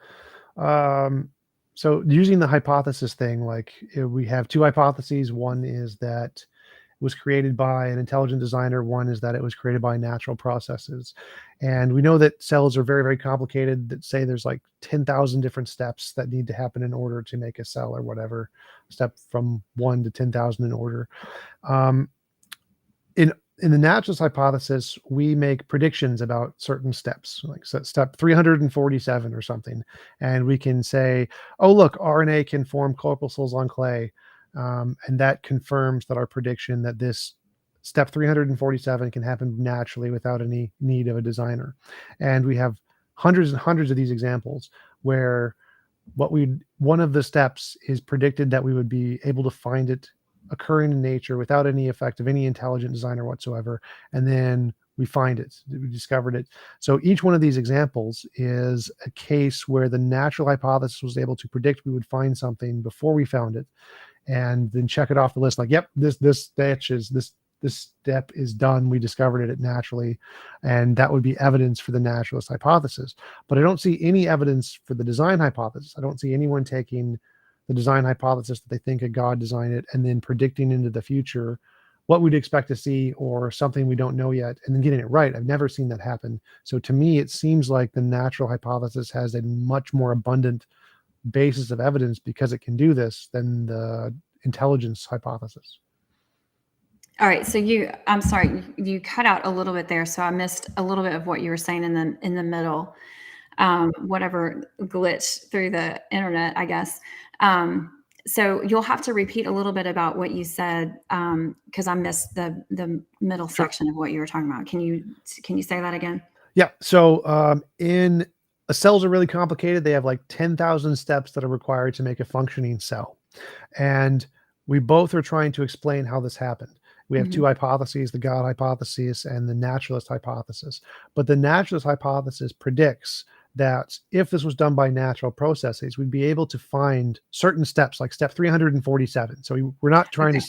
A: So using the hypothesis thing, like we have two hypotheses. One is that it was created by an intelligent designer. One is that it was created by natural processes. And we know that cells are very, very complicated, that say there's like 10,000 different steps that need to happen in order to make a cell, or whatever, step from 1 to 10,000 in order. In the naturalist hypothesis, we make predictions about certain steps, like step 347 or something. And we can say, oh, look, RNA can form corpuscles on clay. And that confirms that our prediction that this step 347 can happen naturally without any need of a designer. And we have hundreds and hundreds of these examples where one of the steps is predicted that we would be able to find it occurring in nature without any effect of any intelligent designer whatsoever. And then we find it, we discovered it. So each one of these examples is a case where the natural hypothesis was able to predict we would find something before we found it, and then check it off the list. Like, yep, this step is done. We discovered it naturally. And that would be evidence for the naturalist hypothesis. But I don't see any evidence for the design hypothesis. I don't see anyone taking the design hypothesis that they think a God designed it and then predicting into the future what we'd expect to see, or something we don't know yet, and then getting it right. I've never seen that happen. So to me, it seems like the natural hypothesis has a much more abundant basis of evidence because it can do this than the intelligence hypothesis.
B: All right. So I'm sorry, you cut out a little bit there. So I missed a little bit of what you were saying in the middle. Whatever glitch through the internet, I guess. So you'll have to repeat a little bit about what you said, because I missed the middle section of what you were talking about. Can you say that again?
A: Yeah. So cells are really complicated. They have like 10,000 steps that are required to make a functioning cell. And we both are trying to explain how this happened. We have two hypotheses, the God hypothesis and the naturalist hypothesis. But the naturalist hypothesis predicts that if this was done by natural processes, we'd be able to find certain steps, like step 347. So we're not trying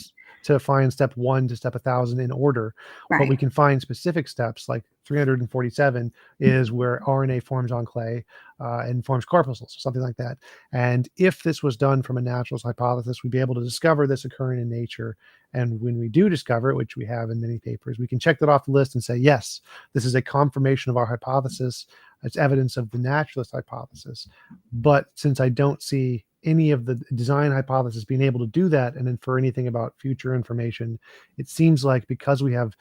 A: to find step 1 to step 1,000 in order, but we can find specific steps, like 347 is where RNA forms on clay and forms corpuscles, something like that. And if this was done from a naturalist hypothesis, we'd be able to discover this occurring in nature. And when we do discover it, which we have in many papers, we can check that off the list and say, yes, this is a confirmation of our hypothesis. It's evidence of the naturalist hypothesis. But since I don't see any of the design hypothesis being able to do that and infer anything about future information, it seems like because we have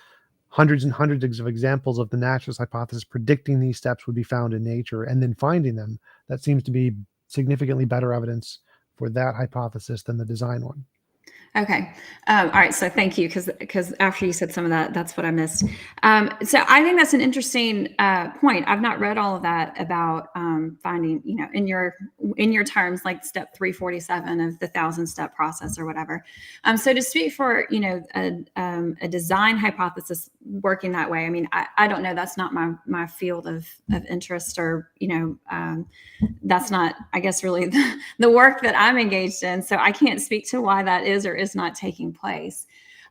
A: hundreds and hundreds of examples of the naturalist hypothesis predicting these steps would be found in nature and then finding them, that seems to be significantly better evidence for that hypothesis than the design one.
B: Okay. All right. So thank you. Because after you said some of that, that's what I missed. So I think that's an interesting point. I've not read all of that about finding, in your terms, like step 347 of the 1,000-step process or whatever. So to speak for, a design hypothesis working that way, I mean, I don't know. That's not my field of interest, or, that's not, I guess, really the work that I'm engaged in. So I can't speak to why that is or is not taking place.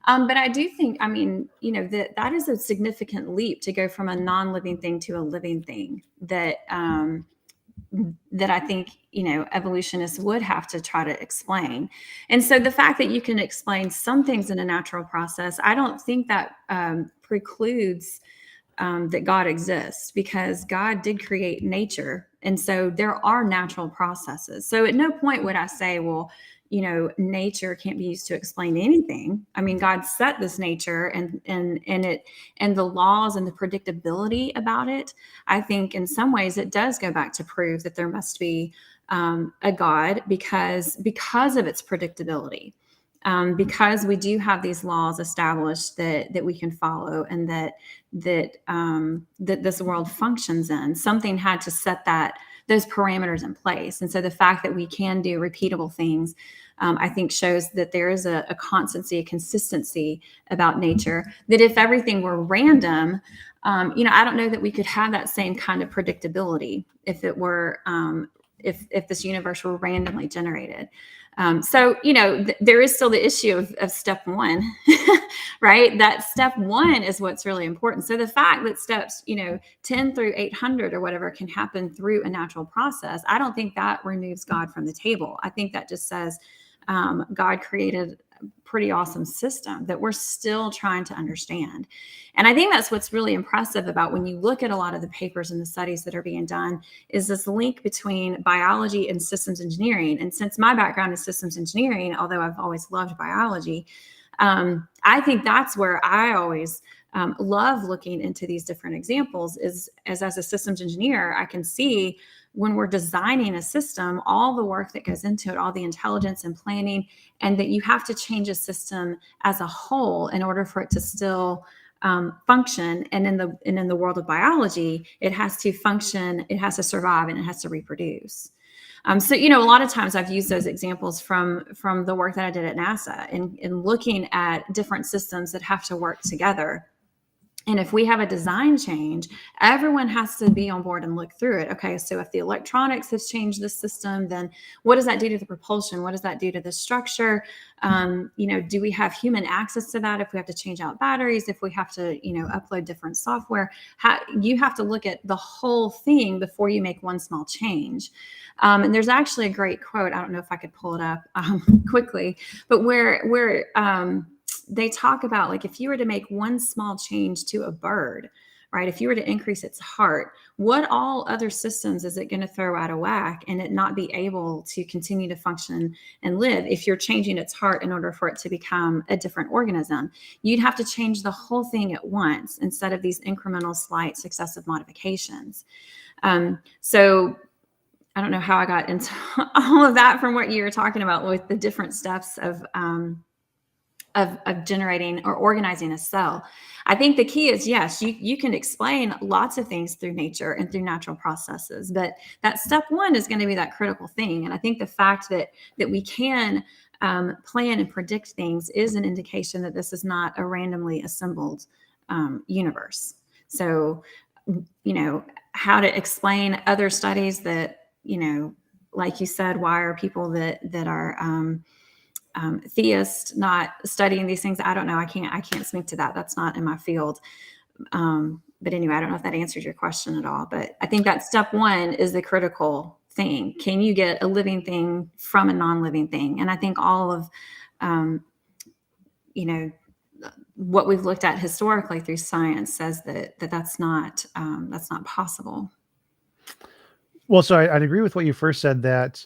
B: But I do think, that is a significant leap to go from a non-living thing to a living thing, that that I think, evolutionists would have to try to explain. And so the fact that you can explain some things in a natural process, I don't think that precludes that God exists, because God did create nature. And so there are natural processes. So at no point would I say, well, nature can't be used to explain anything. I mean, God set this nature and the laws and the predictability about it. I think in some ways it does go back to prove that there must be a God, because of its predictability. Because we do have these laws established that we can follow, and that this world functions in. Something had to set those parameters in place. And so the fact that we can do repeatable things, I think, shows that there is a constancy, a consistency about nature, that if everything were random, I don't know that we could have that same kind of predictability if it were, if this universe were randomly generated. So, there is still the issue of step one, right? That step one is what's really important. So the fact that steps, 10 through 800 or whatever can happen through a natural process, I don't think that removes God from the table. I think that just says God created a pretty awesome system that we're still trying to understand. And I think that's what's really impressive about when you look at a lot of the papers and the studies that are being done, is this link between biology and systems engineering. And since my background is systems engineering, although I've always loved biology, I think that's where I always love looking into these different examples, is as a systems engineer, I can see when we're designing a system, all the work that goes into it, all the intelligence and planning, and that you have to change a system as a whole in order for it to still function. And in the world of biology, it has to function, it has to survive, and it has to reproduce. So, a lot of times I've used those examples from the work that I did at NASA, in looking at different systems that have to work together. And if we have a design change, everyone has to be on board and look through it. Okay, so if the electronics has changed the system, then what does that do to the propulsion? What does that do to the structure? Do we have human access to that? If we have to change out batteries, if we have to, upload different software, you have to look at the whole thing before you make one small change. And there's actually a great quote. I don't know if I could pull it up quickly, but where they talk about, like, if you were to make one small change to a bird, right? If you were to increase its heart, what all other systems is it going to throw out of whack and it not be able to continue to function and live if you're changing its heart in order for it to become a different organism? You'd have to change the whole thing at once instead of these incremental, slight, successive modifications. So I don't know how I got into all of that from what you were talking about with the different steps of generating or organizing a cell. I think the key is, yes, you can explain lots of things through nature and through natural processes, but that step one is going to be that critical thing. And I think the fact that we can plan and predict things is an indication that this is not a randomly assembled universe. So, how to explain other studies that, like you said, why are people that are theists not studying these things? I don't know. I can't speak to that. That's not in my field. But anyway, I don't know if that answers your question at all, but I think that step one is the critical thing. Can you get a living thing from a non-living thing? And I think all of, what we've looked at historically through science says that's not possible.
A: Well, so I'd agree with what you first said, that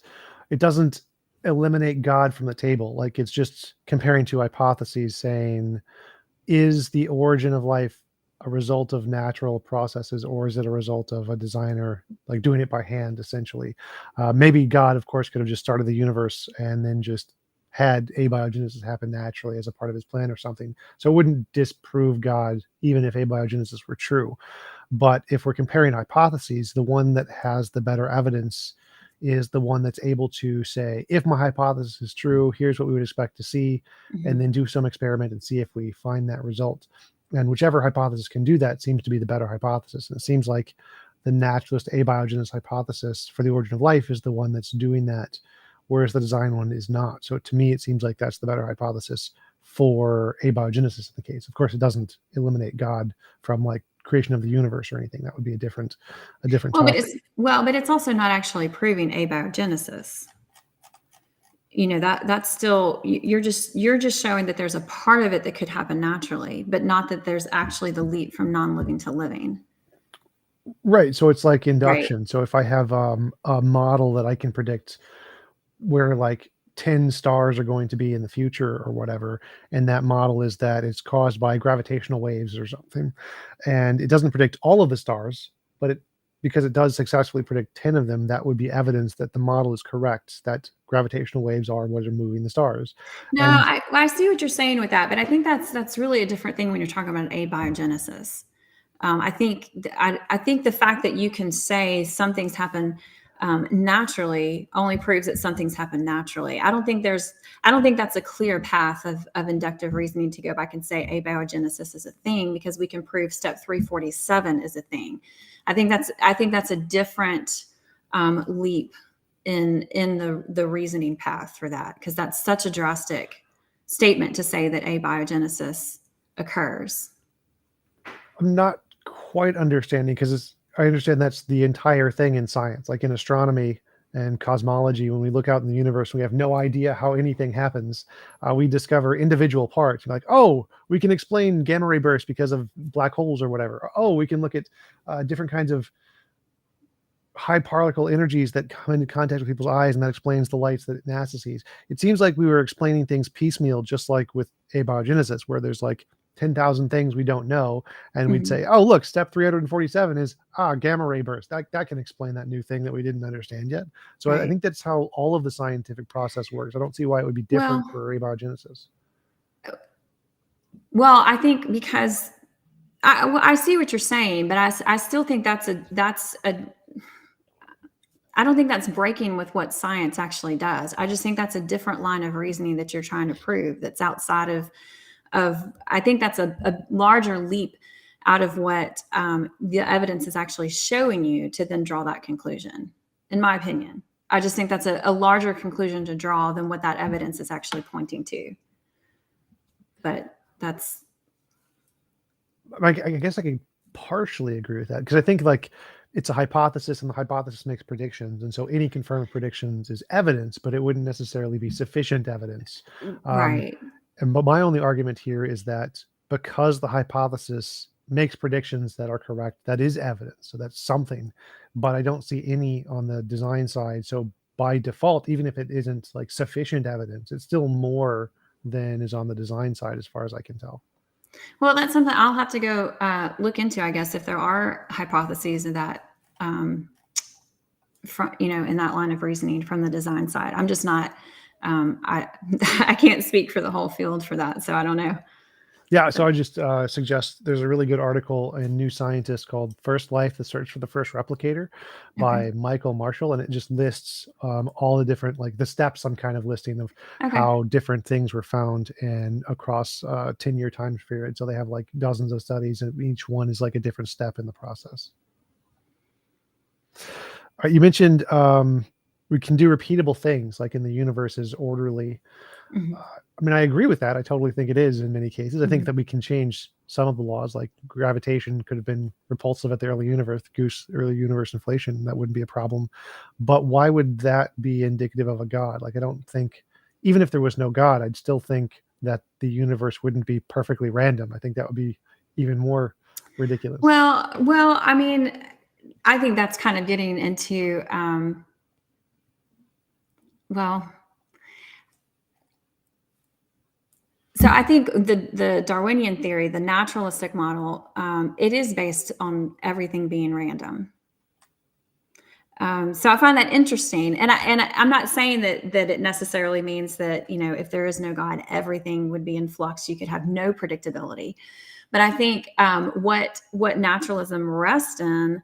A: it doesn't eliminate God from the table. Like, it's just comparing two hypotheses, saying, is the origin of life a result of natural processes, or is it a result of a designer, like, doing it by hand, essentially? Maybe God, of course, could have just started the universe and then just had abiogenesis happen naturally as a part of his plan or something. So it wouldn't disprove God, even if abiogenesis were true. But if we're comparing hypotheses, the one that has the better evidence is the one that's able to say, if my hypothesis is true, here's what we would expect to see, and then do some experiment and see if we find that result. And whichever hypothesis can do that seems to be the better hypothesis. And it seems like the naturalist abiogenesis hypothesis for the origin of life is the one that's doing that, whereas the design one is not. So to me, it seems like that's the better hypothesis for abiogenesis in the case. Of course, it doesn't eliminate God from, like, creation of the universe or anything. That would be a different
B: Well,
A: topic.
B: but it's also not actually proving abiogenesis. That's still, you're just showing that there's a part of it that could happen naturally, but not that there's actually the leap from non-living to living.
A: Right. So it's like
B: Right.
A: induction. So if I have a model that I can predict where like 10 stars are going to be in the future or whatever, and that model is that it's caused by gravitational waves or something, and it doesn't predict all of the stars, but because it does successfully predict 10 of them, that would be evidence that the model is correct, that gravitational waves are what are moving the stars.
B: No,
A: And
B: I see what you're saying with that, but I think that's really a different thing when you're talking about abiogenesis. I think the fact that you can say some things happen naturally only proves that some things happen naturally. I don't think that's a clear path of inductive reasoning to go back and say abiogenesis is a thing because we can prove step 347 is a thing. I think that's a different leap in the reasoning path for that, because that's such a drastic statement to say that abiogenesis occurs.
A: I'm not quite understanding, because I understand that's the entire thing in science, like in astronomy and cosmology. When we look out in the universe, we have no idea how anything happens. We discover individual parts. Like, oh, we can explain gamma ray bursts because of black holes or whatever. Oh, we can look at different kinds of high particle energies that come into contact with people's eyes, and that explains the lights that NASA sees. It seems like we were explaining things piecemeal, just like with abiogenesis, where there's like 10,000 things we don't know, and we'd say, oh, look, step 347 is gamma ray burst. That can explain that new thing that we didn't understand yet. So I
B: Right.
A: think that's how all of the scientific process works. I don't see why it would be different
B: Well,
A: for abiogenesis.
B: Well, I think because I see what you're saying, but I still think that's a I don't think that's breaking with what science actually does. I just think that's a different line of reasoning that you're trying to prove that's outside of I think that's a larger leap out of what the evidence is actually showing you to then draw that conclusion, in my opinion. I just think that's a larger conclusion to draw than what that evidence is actually pointing to. But that's...
A: I guess I can partially agree with that, because I think like it's a hypothesis, and the hypothesis makes predictions, and so any confirmed predictions is evidence, but it wouldn't necessarily be sufficient evidence.
B: Right.
A: But my only argument here is that because the hypothesis makes predictions that are correct, that is evidence, so that's something. But I don't see any on the design side. So by default, even if it isn't like sufficient evidence, it's still more than is on the design side, as far as I can tell.
B: Well, that's something I'll have to go look into, I guess, if there are hypotheses of that, from, in that line of reasoning from the design side. I'm just not, I can't speak for the whole field for that, so I don't know.
A: Yeah, so I just suggest there's a really good article in New Scientist called First Life, The Search for the First Replicator by Michael Marshall, and it just lists all the different, like the steps I'm kind of listing of how different things were found and across 10-year time period. So they have like dozens of studies, and each one is like a different step in the process. All right, you mentioned we can do repeatable things, like in the universe is orderly. I mean, I agree with that. I totally think it is in many cases. I think that we can change some of the laws, like gravitation could have been repulsive at the early universe inflation. That wouldn't be a problem. But why would that be indicative of a God? Like, I don't think, even if there was no God, I'd still think that the universe wouldn't be perfectly random. I think that would be even more ridiculous.
B: Well, I mean, I think that's kind of getting into, so I think the Darwinian theory, the naturalistic model, it is based on everything being random. So I find that interesting, and I'm not saying that it necessarily means that, if there is no God, everything would be in flux. You could have no predictability, but I think what naturalism rests in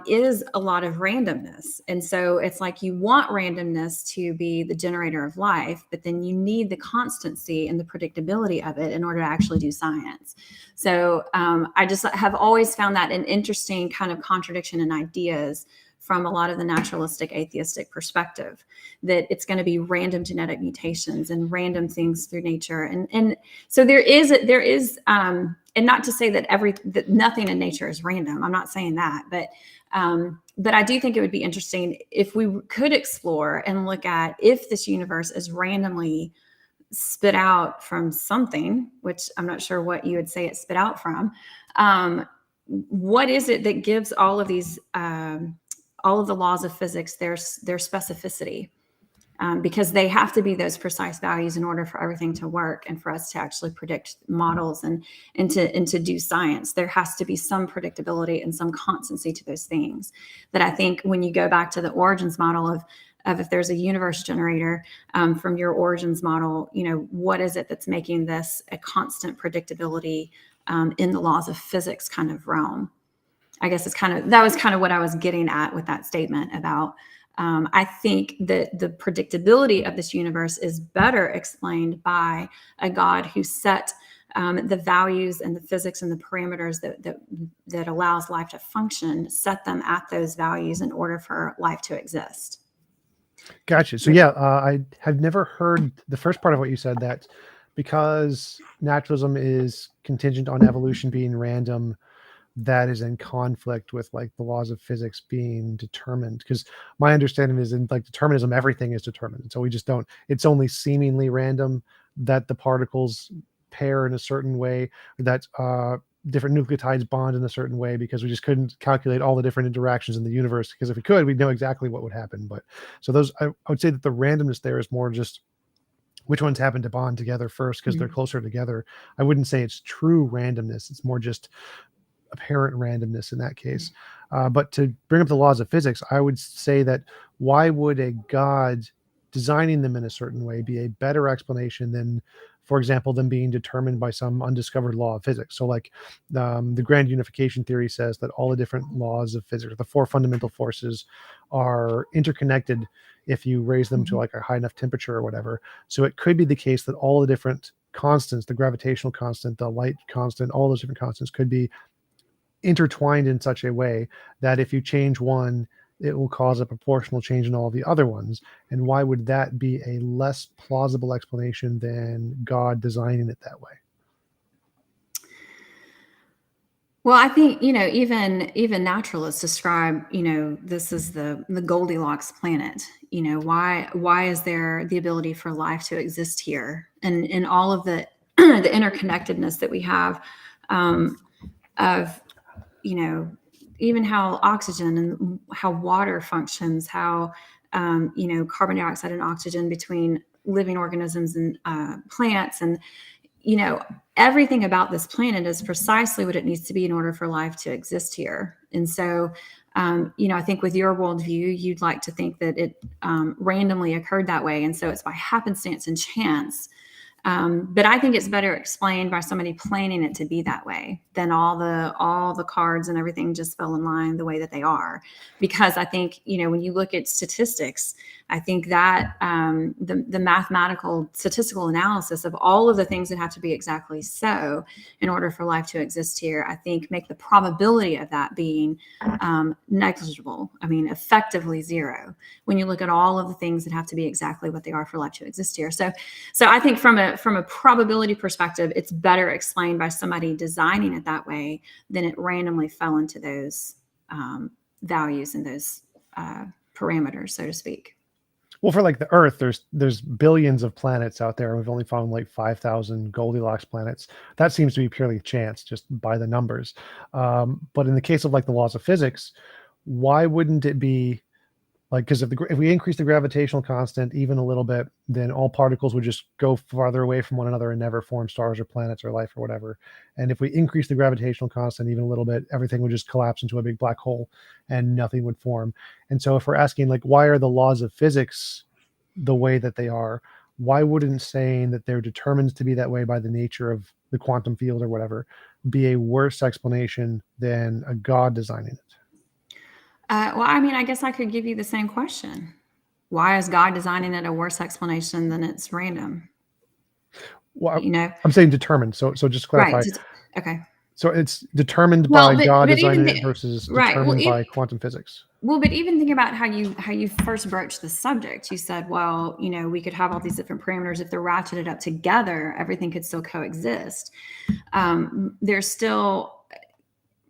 B: is a lot of randomness. And so it's like you want randomness to be the generator of life, but then you need the constancy and the predictability of it in order to actually do science. So I just have always found that an interesting kind of contradiction in ideas from a lot of the naturalistic atheistic perspective, that it's going to be random genetic mutations and random things through nature. And so there is and not to say that nothing in nature is random. I'm not saying that, but I do think it would be interesting if we could explore and look at if this universe is randomly spit out from something, which I'm not sure what you would say it spit out from. What is it that gives all of these, all of the laws of physics their specificity? Because they have to be those precise values in order for everything to work and for us to actually predict models and to do science. There has to be some predictability and some constancy to those things that I think when you go back to the origins model of if there's a universe generator from your origins model, what is it that's making this a constant predictability in the laws of physics kind of realm? I guess that was kind of what I was getting at with that statement about, I think that the predictability of this universe is better explained by a God who set the values and the physics and the parameters that allows life to function, set them at those values in order for life to exist.
A: Gotcha. So yeah, I have never heard the first part of what you said, that because naturalism is contingent on evolution being random, that is in conflict with like the laws of physics being determined. Because my understanding is in like determinism, everything is determined. So we just don't, it's only seemingly random that the particles pair in a certain way, that different nucleotides bond in a certain way, because we just couldn't calculate all the different interactions in the universe. Because if we could, we'd know exactly what would happen. But so those, I would say that the randomness there is more just which ones happen to bond together first because they're closer together. I wouldn't say it's true randomness. It's more just apparent randomness in that case. But to bring up the laws of physics, I would say that why would a God designing them in a certain way be a better explanation than, for example, them being determined by some undiscovered law of physics? So like the grand unification theory says that all the different laws of physics, the four fundamental forces, are interconnected if you raise them to like a high enough temperature or whatever. So it could be the case that all the different constants, the gravitational constant, the light constant, all those different constants could be intertwined in such a way that if you change one, it will cause a proportional change in all the other ones. And why would that be a less plausible explanation than God designing it that way?
B: Well, I think, even naturalists describe, this is the Goldilocks planet. Why is there the ability for life to exist here? And in all of the the interconnectedness that we have, of, even how oxygen and how water functions, how, carbon dioxide and oxygen between living organisms and plants, and everything about this planet is precisely what it needs to be in order for life to exist here. And so, I think with your worldview, you'd like to think that it randomly occurred that way. And so it's by happenstance and chance. But I think it's better explained by somebody planning it to be that way than all the cards and everything just fell in line the way that they are. Because I think, when you look at statistics, I think that the mathematical statistical analysis of all of the things that have to be exactly so in order for life to exist here, I think make the probability of that being negligible. I mean, effectively zero when you look at all of the things that have to be exactly what they are for life to exist here. So I think from a probability perspective, it's better explained by somebody designing it that way than it randomly fell into those values and those parameters, so to speak.
A: Well, for like the Earth, there's billions of planets out there. We've only found like 5,000 Goldilocks planets. That seems to be purely chance, just by the numbers. But in the case of like the laws of physics, why wouldn't it be like, because if we increase the gravitational constant even a little bit, then all particles would just go farther away from one another and never form stars or planets or life or whatever. And if we increase the gravitational constant even a little bit, everything would just collapse into a big black hole and nothing would form. And so if we're asking like, why are the laws of physics the way that they are, why wouldn't saying that they're determined to be that way by the nature of the quantum field or whatever be a worse explanation than a God designing it?
B: Well, I mean, I guess I could give you the same question. Why is God designing it a worse explanation than it's random?
A: Well, I'm saying determined. So just to clarify.
B: Right. Okay.
A: So it's determined by God designing it versus
B: right.
A: determined by quantum physics.
B: Well, but even think about how you first broached the subject. You said, well, we could have all these different parameters. If they're ratcheted up together, everything could still coexist. There's still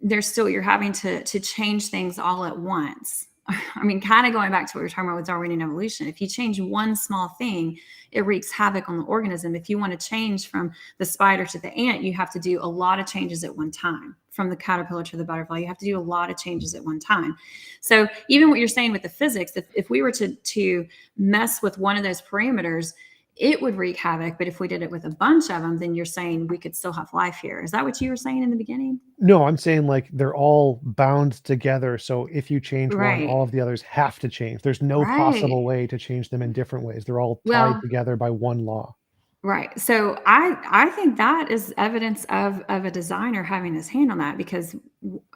B: you're having to change things all at once. I mean, kind of going back to what we were talking about with Darwinian evolution. If you change one small thing, it wreaks havoc on the organism. If you want to change from the spider to the ant, you have to do a lot of changes at one time. From the caterpillar to the butterfly, you have to do a lot of changes at one time. So even what you're saying with the physics, if we were to mess with one of those parameters, it would wreak havoc. But if we did it with a bunch of them, then you're saying we could still have life here. Is that what you were saying in the beginning?
A: No, I'm saying like they're all bound together. So if you change one,
B: Right.
A: all of the others have to change. There's no
B: Right.
A: possible way to change them in different ways. They're all tied
B: Well,
A: together by one law.
B: right. So I think that is evidence of a designer having his hand on that, because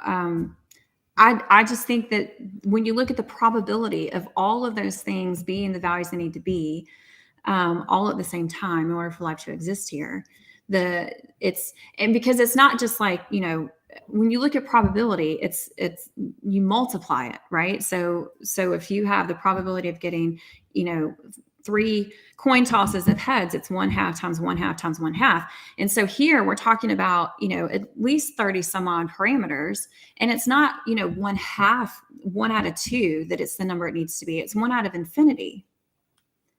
B: um, I just think that when you look at the probability of all of those things being the values they need to be, all at the same time in order for life to exist here, and because it's not just like, when you look at probability, it's you multiply it, right? So if you have the probability of getting, 3 coin tosses of heads, it's 1/2 times 1/2 times 1/2. And so here we're talking about, at least 30 some odd parameters. And it's not, 1/2, 1 out of 2 that it's the number it needs to be. It's 1 out of infinity.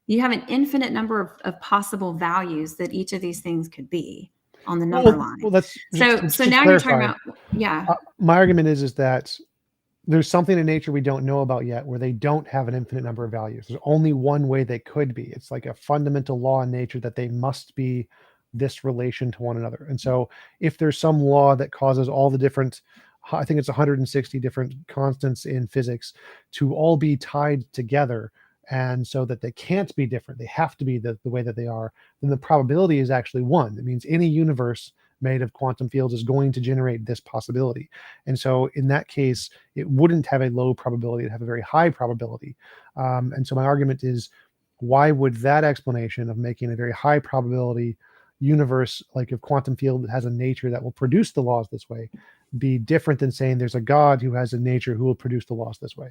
B: You have an infinite number of possible values that each of these things could be on the number line.
A: That's
B: So
A: just to
B: now you're talking
A: clarify.
B: about, yeah.
A: My argument is that there's something in nature we don't know about yet where they don't have an infinite number of values. There's only one way they could be. It's like a fundamental law in nature that they must be this relation to one another. And so if there's some law that causes all the different, I think it's 160 different constants in physics to all be tied together, and so that they can't be different, they have to be the way that they are, then the probability is actually one. It means any universe made of quantum fields is going to generate this possibility. And so in that case, it wouldn't have a low probability, it'd have a very high probability. And so my argument is, why would that explanation of making a very high probability universe, like a quantum field that has a nature that will produce the laws this way, be different than saying there's a God who has a nature who will produce the laws this way?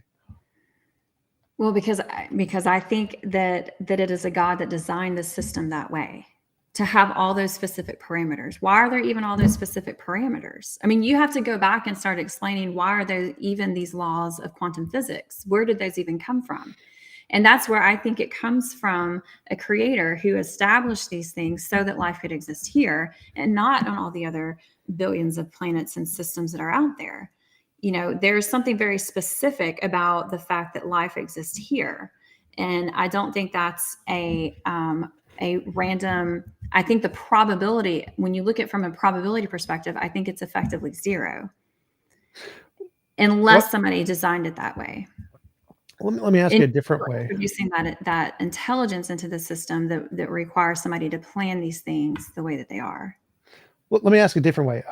B: Well, because I think that it is a God that designed the system that way, to have all those specific parameters. Why are there even all those specific parameters? I mean, you have to go back and start explaining, why are there even these laws of quantum physics? Where did those even come from? And that's where I think it comes from a creator who established these things so that life could exist here and not on all the other billions of planets and systems that are out there. There's something very specific about the fact that life exists here. And I don't think that's a random. I think the probability, when you look at it from a probability perspective, I think it's effectively zero, unless somebody designed it that way.
A: Let me ask you a different way.
B: Introducing that intelligence into the system that requires somebody to plan these things the way that they are.
A: Well, let me ask a different way.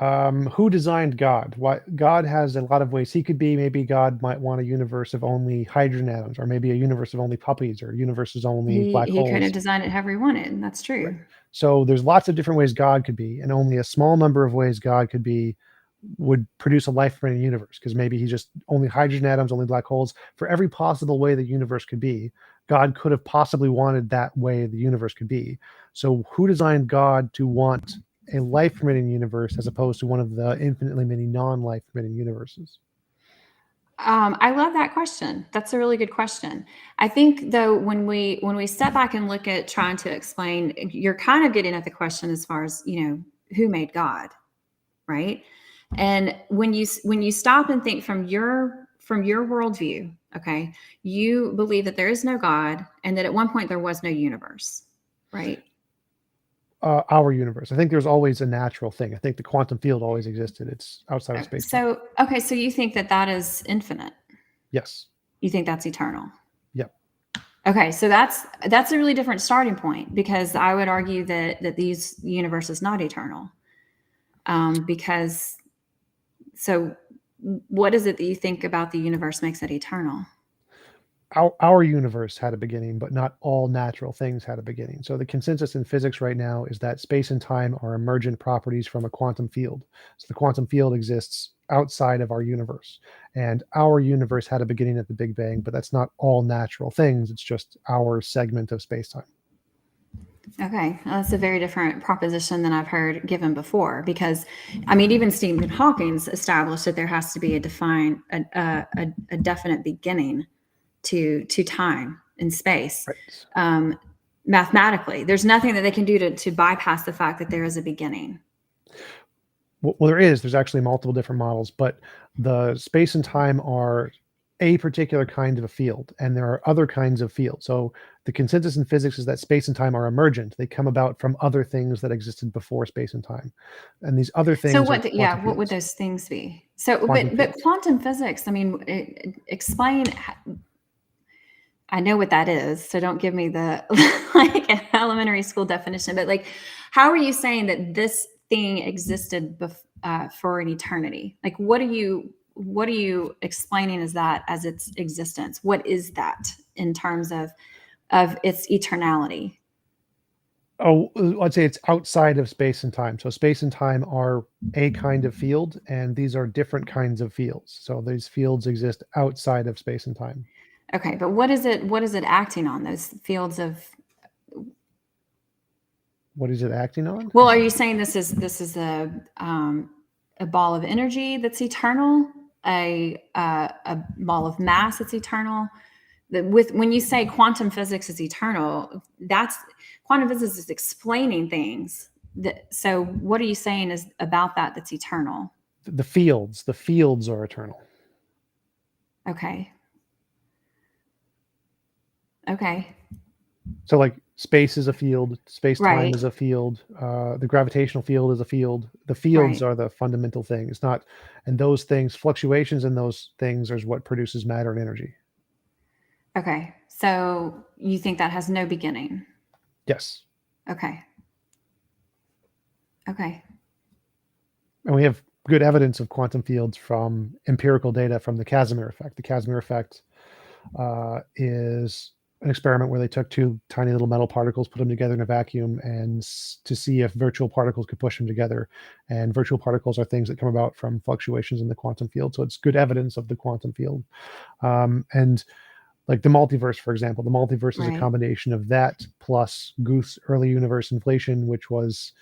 A: Who designed God? Why God has a lot of ways he could be. Maybe God might want a universe of only hydrogen atoms, or maybe a universe of only puppies, or universes only black
B: He could have
A: holes.
B: designed it however he wanted. That's true.
A: Right. So there's lots of different ways God could be, and only a small number of ways God could be would produce a life-forming universe, because maybe he's just only hydrogen atoms, only black holes. For every possible way the universe could be, God could have possibly wanted that way the universe could be. So who designed God to want a life-permitting universe as opposed to one of the infinitely many non-life-permitting universes?
B: I love that question. That's a really good question. I think, though, when we step back and look at trying to explain, you're kind of getting at the question as far as, who made God, right? And when you stop and think from your worldview, okay, you believe that there is no God and that at one point there was no universe, right?
A: Our universe. I think there's always a natural thing. I think the quantum field always existed. It's outside of space.
B: So you think that is infinite?
A: Yes.
B: You think that's eternal?
A: Yep.
B: Okay, so that's a really different starting point, because I would argue that these universe is not eternal. Because, so what is it that you think about the universe makes it eternal?
A: our universe had a beginning, but not all natural things had a beginning. So the consensus in physics right now is that space and time are emergent properties from a quantum field. So the quantum field exists outside of our universe, and our universe had a beginning at the Big Bang, but that's not all natural things. It's just our segment of space-time.
B: Okay, that's a very different proposition than I've heard given before. Because, I mean, even Stephen Hawking's established that there has to be a definite beginning to time and space.
A: Right.
B: Mathematically, there's nothing that they can do to bypass the fact that there is a beginning.
A: Well, there's actually multiple different models, but the space and time are a particular kind of a field, and there are other kinds of fields. So the consensus in physics is that space and time are emergent. They come about from other things that existed before space and time. And these other things
B: So
A: are
B: what would those things be? So,
A: quantum
B: but
A: fields.
B: quantum physics, I mean, explain. I know what that is, so don't give me the like an elementary school definition. But like, how are you saying that this thing existed for an eternity? Like, what are you explaining as that as its existence? What is that in terms of its eternality?
A: Oh, I'd say it's outside of space and time. So space and time are a kind of field, and these are different kinds of fields. So these fields exist outside of space and time.
B: Okay, but what is it? What is it acting on? Those fields of.
A: What is it acting on?
B: Well, are you saying this is a ball of energy that's eternal, a ball of mass that's eternal? When you say quantum physics is eternal, that's quantum physics is explaining things. So, what are you saying is about that that's eternal?
A: The fields are eternal.
B: Okay. Okay.
A: So like space is a field, space-time
B: Right.
A: is a field, the gravitational field is a field. The fields
B: Right.
A: are the fundamental thing. It's not, and those things, fluctuations in those things is what produces matter and energy.
B: Okay. So you think that has no beginning?
A: Yes.
B: Okay. Okay.
A: And we have good evidence of quantum fields from empirical data from the Casimir effect. The Casimir effect is an experiment where they took two tiny little metal particles, put them together in a vacuum, and to see if virtual particles could push them together. And virtual particles are things that come about from fluctuations in the quantum field. So it's good evidence of the quantum field. And like the multiverse, for example, the multiverse is a
B: Right.
A: combination of that plus Guth's early universe inflation, which was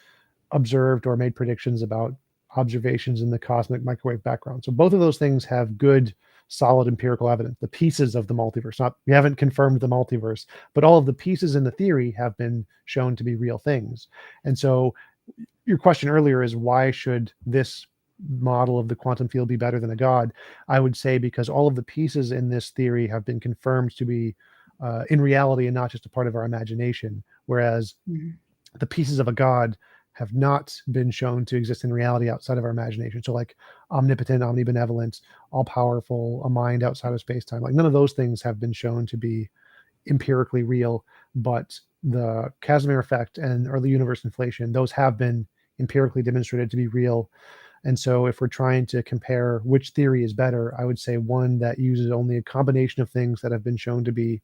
A: observed or made predictions about observations in the cosmic microwave background. So both of those things have good, solid empirical evidence. The pieces of the multiverse, not we haven't confirmed the multiverse, but all of the pieces in the theory have been shown to be real things. And so your question earlier is why should this model of the quantum field be better than a god? I would say because all of the pieces in this theory have been confirmed to be in reality and not just a part of our imagination, whereas
B: Mhm.
A: the pieces of a god have not been shown to exist in reality outside of our imagination. So like omnipotent, omnibenevolent, all powerful, a mind outside of space-time, like none of those things have been shown to be empirically real, but the Casimir effect and early universe inflation, those have been empirically demonstrated to be real. And so if we're trying to compare which theory is better, I would say one that uses only a combination of things that have been shown to be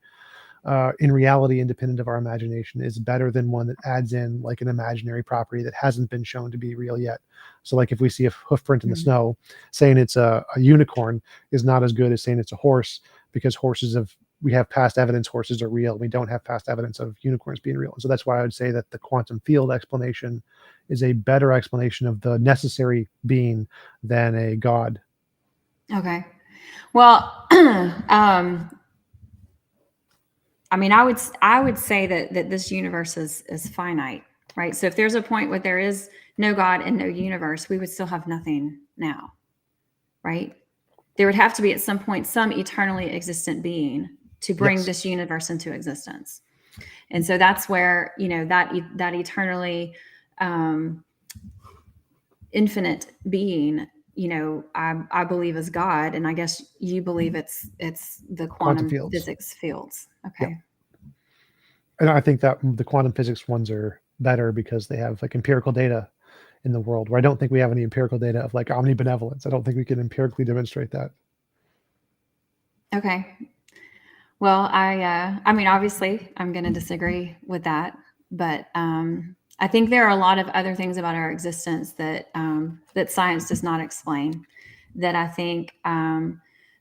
A: in reality independent of our imagination is better than one that adds in like an imaginary property that hasn't been shown to be real yet. So like if we see a hoof print in the snow, saying it's a unicorn is not as good as saying it's a horse, because we have past evidence horses are real. We don't have past evidence of unicorns being real. And so that's why I would say that the quantum field explanation is a better explanation of the necessary being than a god.
B: Okay. Well, I mean, I would say that this universe is finite, right? So if there's a point where there is no God and no universe, we would still have nothing now, right? There would have to be at some point some eternally existent being to bring
A: Yes.
B: this universe into existence. And so that's where, that eternally infinite being, I believe is God, and I guess you believe it's the
A: Quantum
B: quantum
A: fields.
B: physics fields.
A: Yeah.
B: Okay.
A: And I think that the quantum physics ones are better because they have like empirical data in the world, where I don't think we have any empirical data of like omnibenevolence. I don't think we can empirically demonstrate that.
B: Okay. Well, I mean, obviously, I'm going to disagree with that, but I think there are a lot of other things about our existence that that science does not explain. That I think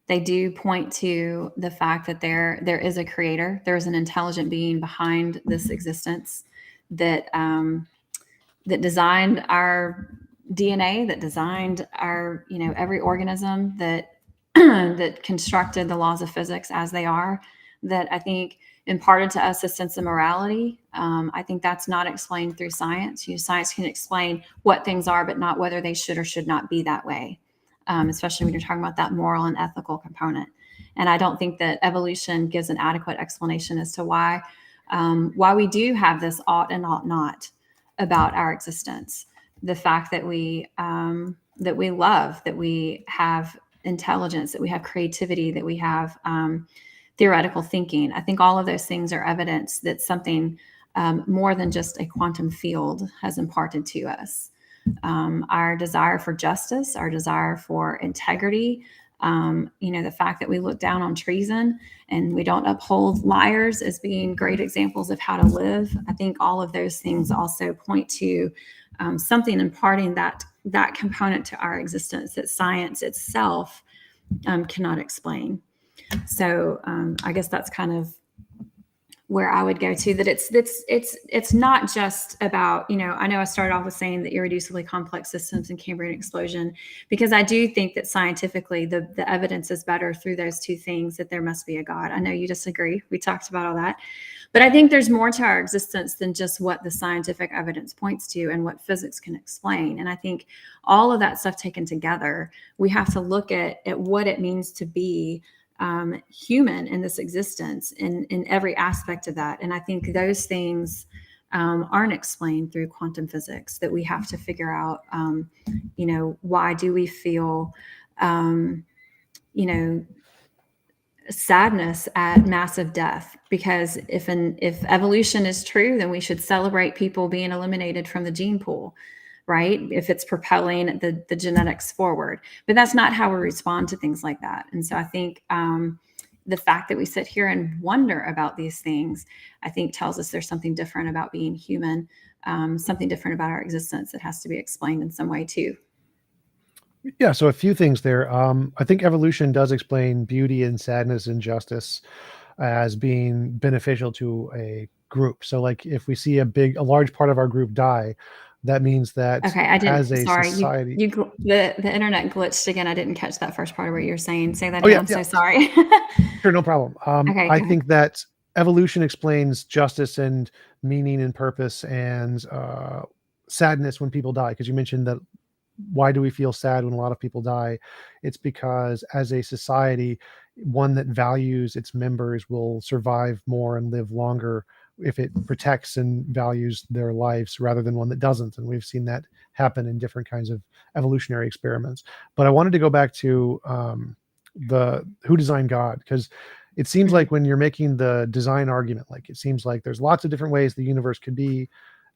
B: they do point to the fact that there is a creator, there is an intelligent being behind this existence that that designed our DNA, that designed our, you know, every organism, that that constructed the laws of physics as they are, that I think imparted to us a sense of morality. I think that's not explained through science. You know, science can explain what things are, but not whether they should or should not be that way, especially when you're talking about that moral and ethical component. And I don't think that evolution gives an adequate explanation as to why we do have this ought and ought not about our existence. The fact that we love, that we have intelligence, that we have creativity, that we have theoretical thinking. I think all of those things are evidence that something more than just a quantum field has imparted to us. Our desire for justice, our desire for integrity, you know, the fact that we look down on treason and we don't uphold liars as being great examples of how to live. I think all of those things also point to something imparting that component to our existence that science itself cannot explain. So I guess that's kind of where I would go to, that it's not just about, you know, I know I started off with saying the irreducibly complex systems and Cambrian explosion, because I do think that scientifically the evidence is better through those two things, that there must be a God. I know you disagree. We talked about all that. But I think there's more to our existence than just what the scientific evidence points to and what physics can explain. And I think all of that stuff taken together, we have to look at what it means to be human in this existence in every aspect of that. And I think those things aren't explained through quantum physics, that we have to figure out, you know, why do we feel, you know, sadness at massive death? Because if evolution is true, then we should celebrate people being eliminated from the gene pool, right? If it's propelling the genetics forward. But that's not how we respond to things like that. And so I think the fact that we sit here and wonder about these things, I think tells us there's something different about being human, something different about our existence that has to be explained in some way too.
A: Yeah, so a few things there. I think evolution does explain beauty and sadness and justice as being beneficial to a group. So, like, if we see a large part of our group die, that means that
B: Okay, I
A: as
B: didn't.
A: a
B: Sorry,
A: society.
B: the internet glitched again. I didn't catch that first part of what you're saying. Say that
A: Oh
B: again.
A: yeah,
B: I'm
A: yeah,
B: so sorry.
A: sure, no problem.
B: Okay,
A: I
B: go ahead.
A: think that evolution explains justice and meaning and purpose and sadness when people die. Because you mentioned that, why do we feel sad when a lot of people die? It's because as a society, one that values its members will survive more and live longer if it protects and values their lives, rather than one that doesn't. And we've seen that happen in different kinds of evolutionary experiments. But I wanted to go back to the who designed God, because it seems
B: Mhm.
A: like when you're making the design argument, like, it seems like there's lots of different ways the universe could be,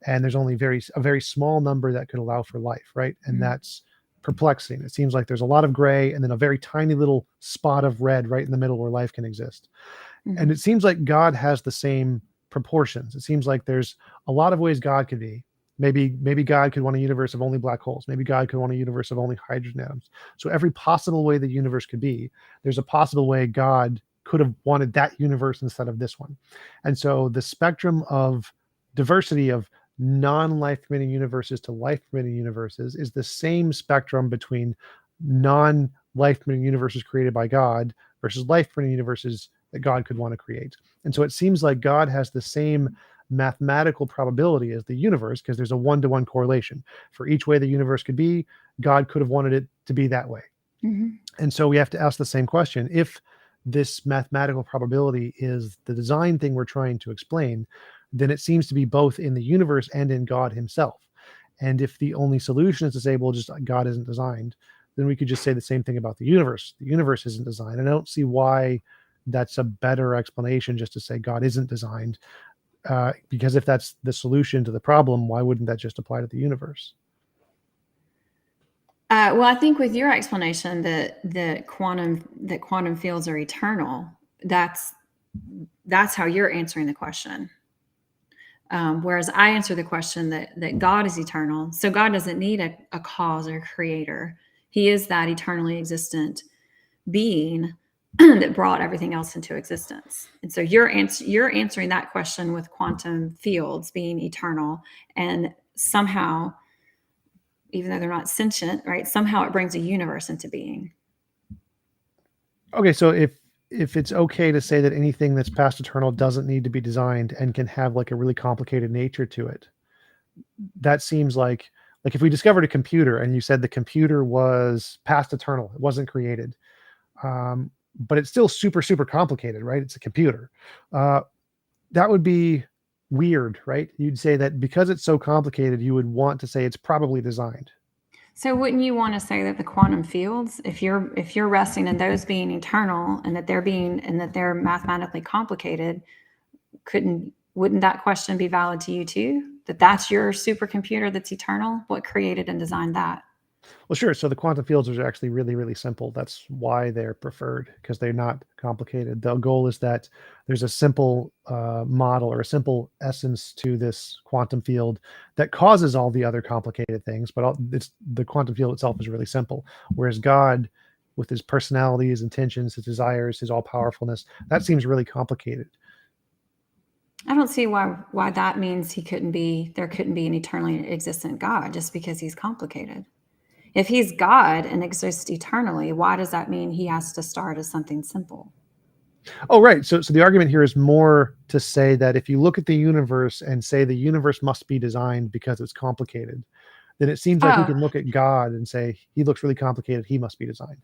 A: and there's only a very small number that could allow for life, right? And
B: Mhm.
A: that's perplexing. It seems like there's a lot of gray and then a very tiny little spot of red right in the middle where life can exist. And
B: Mhm.
A: it seems like God has the same proportions. It seems like there's a lot of ways God could be. Maybe God could want a universe of only black holes. Maybe God could want a universe of only hydrogen atoms. So every possible way the universe could be, there's a possible way God could have wanted that universe instead of this one. And so the spectrum of diversity of non-life permitting universes to life permitting universes is the same spectrum between non-life permitting universes created by God versus life permitting universes that God could want to create. And so it seems like God has the same mathematical probability as the universe, because there's a one-to-one correlation. For each way the universe could be, God could have wanted it to be that way.
B: Mhm.
A: And so we have to ask the same question. If this mathematical probability is the design thing we're trying to explain, then it seems to be both in the universe and in God himself. And if the only solution is to say, well, just God isn't designed, then we could just say the same thing about the universe. The universe isn't designed. And I don't see why that's a better explanation, just to say God isn't designed. Because if that's the solution to the problem, why wouldn't that just apply to the universe?
B: Well, I think with your explanation that quantum fields are eternal, that's That's how you're answering the question. Whereas I answer the question that God is eternal. So God doesn't need a cause or creator. He is that eternally existent being that brought everything else into existence. And so you're answering that question with quantum fields being eternal, and somehow, even though they're not sentient, right? Somehow it brings a universe into being.
A: Okay, so if it's okay to say that anything that's past eternal doesn't need to be designed and can have like a really complicated nature to it, that seems like if we discovered a computer and you said the computer was past eternal, it wasn't created, but it's still super, super complicated, right? It's a computer. That would be weird, right? You'd say that because it's so complicated, you would want to say it's probably designed.
B: So wouldn't you want to say that the quantum fields, if you're resting in those being eternal and that they're mathematically complicated, wouldn't that question be valid to you too? That's your supercomputer that's eternal? What created and designed that?
A: Well, sure. So the quantum fields are actually really, really simple. That's why they're preferred, because they're not complicated. The goal is that there's a simple model or a simple essence to this quantum field that causes all the other complicated things. But the quantum field itself is really simple. Whereas God, with his personality, his intentions, his desires, his all powerfulness, that seems really complicated.
B: I don't see why that means there couldn't be an eternally existent God just because he's complicated. If he's God and exists eternally, why does that mean he has to start as something simple?
A: Oh, right. So the argument here is more to say that if you look at the universe and say the universe must be designed because it's complicated, then it seems like we
B: Oh,
A: can look at God and say he looks really complicated, he must be designed.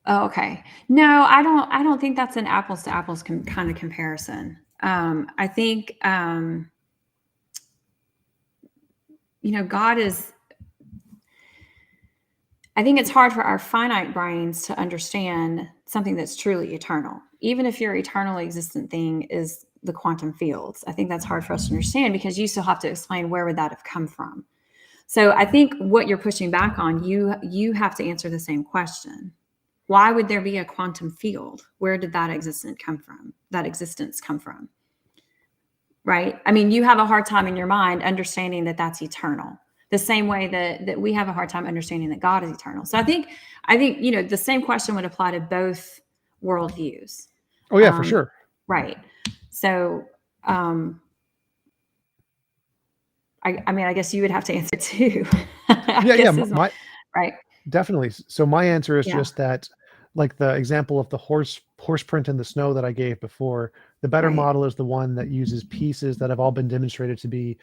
B: oh, okay. No, I don't think that's an apples to apples kind of comparison. I think God is. I think it's hard for our finite brains to understand something that's truly eternal. Even if your eternally existent thing is the quantum fields, I think that's hard for us to understand because you still have to explain where would that have come from. So I think what you're pushing back on, you have to answer the same question. Why would there be a quantum field? Where did that existence come from? Right? I mean, you have a hard time in your mind understanding that that's eternal. The same way that we have a hard time understanding that God is eternal. So I think the same question would apply to both worldviews.
A: Oh yeah, for
B: Um,
A: sure.
B: right. So I mean, I guess you would have to answer too.
A: Yeah,
B: Right.
A: definitely. So my answer is
B: Yeah.
A: just that, like the example of the horse print in the snow that I gave before, the better
B: Right.
A: model is the one that uses pieces that have all been demonstrated to be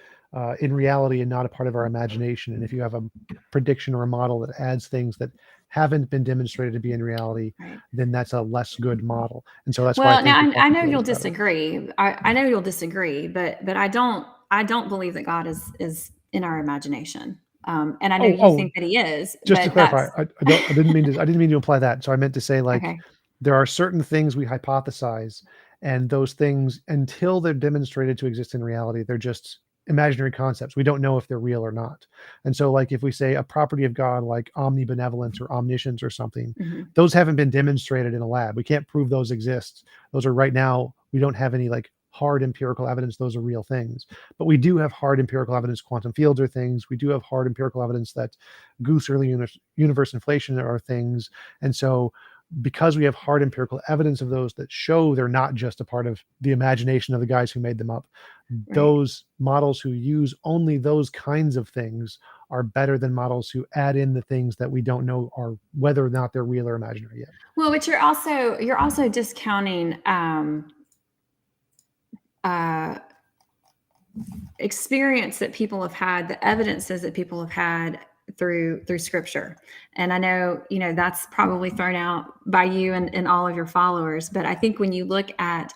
A: in reality and not a part of our imagination. And if you have a prediction or a model that adds things that haven't been demonstrated to be in reality,
B: Right.
A: then that's a less good model. And so that's why I
B: Well,
A: think
B: now
A: the
B: I
A: quantum
B: know
A: field
B: you'll
A: is better.
B: disagree. I know you'll disagree, but I don't believe that God is in our imagination. And I know you
A: Oh,
B: think that he is,
A: just to
B: but
A: clarify,
B: that's
A: I didn't mean to imply that. So I meant to say, like,
B: okay.
A: there are certain things we hypothesize, and those things, until they're demonstrated to exist in reality, they're just imaginary concepts. We don't know if they're real or not. And so, like, if we say a property of God, like omnibenevolence or omniscience or something,
B: Mhm.
A: those haven't been demonstrated in a lab. We can't prove those exist. Those are right now, we don't have any like hard empirical evidence those are real things. But we do have hard empirical evidence quantum fields are things. We do have hard empirical evidence that goose early universe inflation are things. And so because we have hard empirical evidence of those that show they're not just a part of the imagination of the guys who made them up,
B: Right.
A: those models who use only those kinds of things are better than models who add in the things that we don't know are whether or not they're real or imaginary yet.
B: Well, but you're also discounting uh, experience that people have had, the evidences that people have had through scripture. And I know, that's probably thrown out by you and all of your followers. But I think when you look at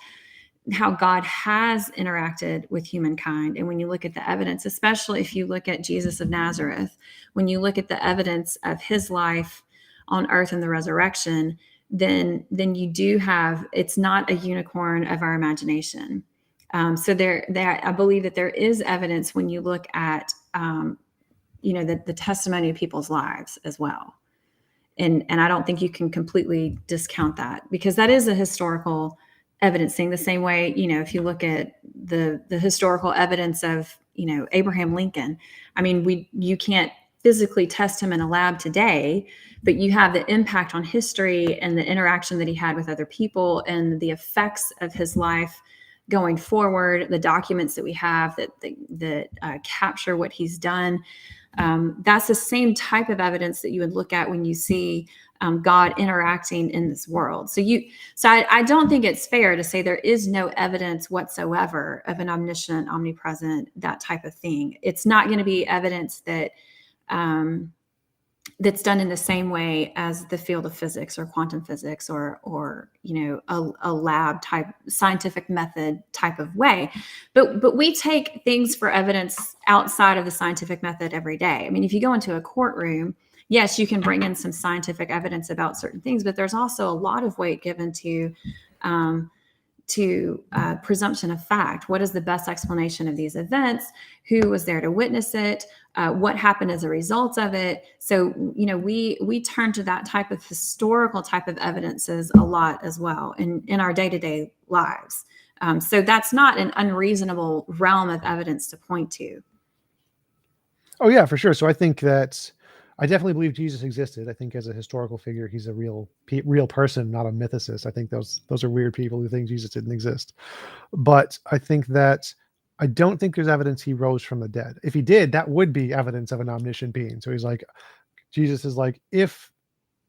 B: how God has interacted with humankind, and when you look at the evidence, especially if you look at Jesus of Nazareth, when you look at the evidence of his life on earth and the resurrection, then you do have, it's not a unicorn of our imagination. So I believe that there is evidence when you look at, the testimony of people's lives as well. And I don't think you can completely discount that because that is a historical evidencing the same way, if you look at the historical evidence of, Abraham Lincoln. I mean, you can't physically test him in a lab today, but you have the impact on history and the interaction that he had with other people and the effects of his life going forward, the documents that we have that capture what he's done. That's the same type of evidence that you would look at when you see God interacting in this world. So I don't think it's fair to say there is no evidence whatsoever of an omniscient, omnipresent, that type of thing. It's not going to be evidence that that's done in the same way as the field of physics or quantum physics or a lab type scientific method type of way. But we take things for evidence outside of the scientific method every day. I mean, if you go into a courtroom, yes, you can bring in some scientific evidence about certain things, but there's also a lot of weight given to presumption of fact. What is the best explanation of these events? Who was there to witness it? What happened as a result of it? So, we turn to that type of historical type of evidences a lot as well in our day-to-day lives. So that's not an unreasonable realm of evidence to point to.
A: Oh yeah, for sure. So I think that I definitely believe Jesus existed. I think as a historical figure, he's a real person, not a mythicist. I think those are weird people who think Jesus didn't exist. But I think that I don't think there's evidence he rose from the dead. If he did, that would be evidence of an omniscient being. So Jesus is like, if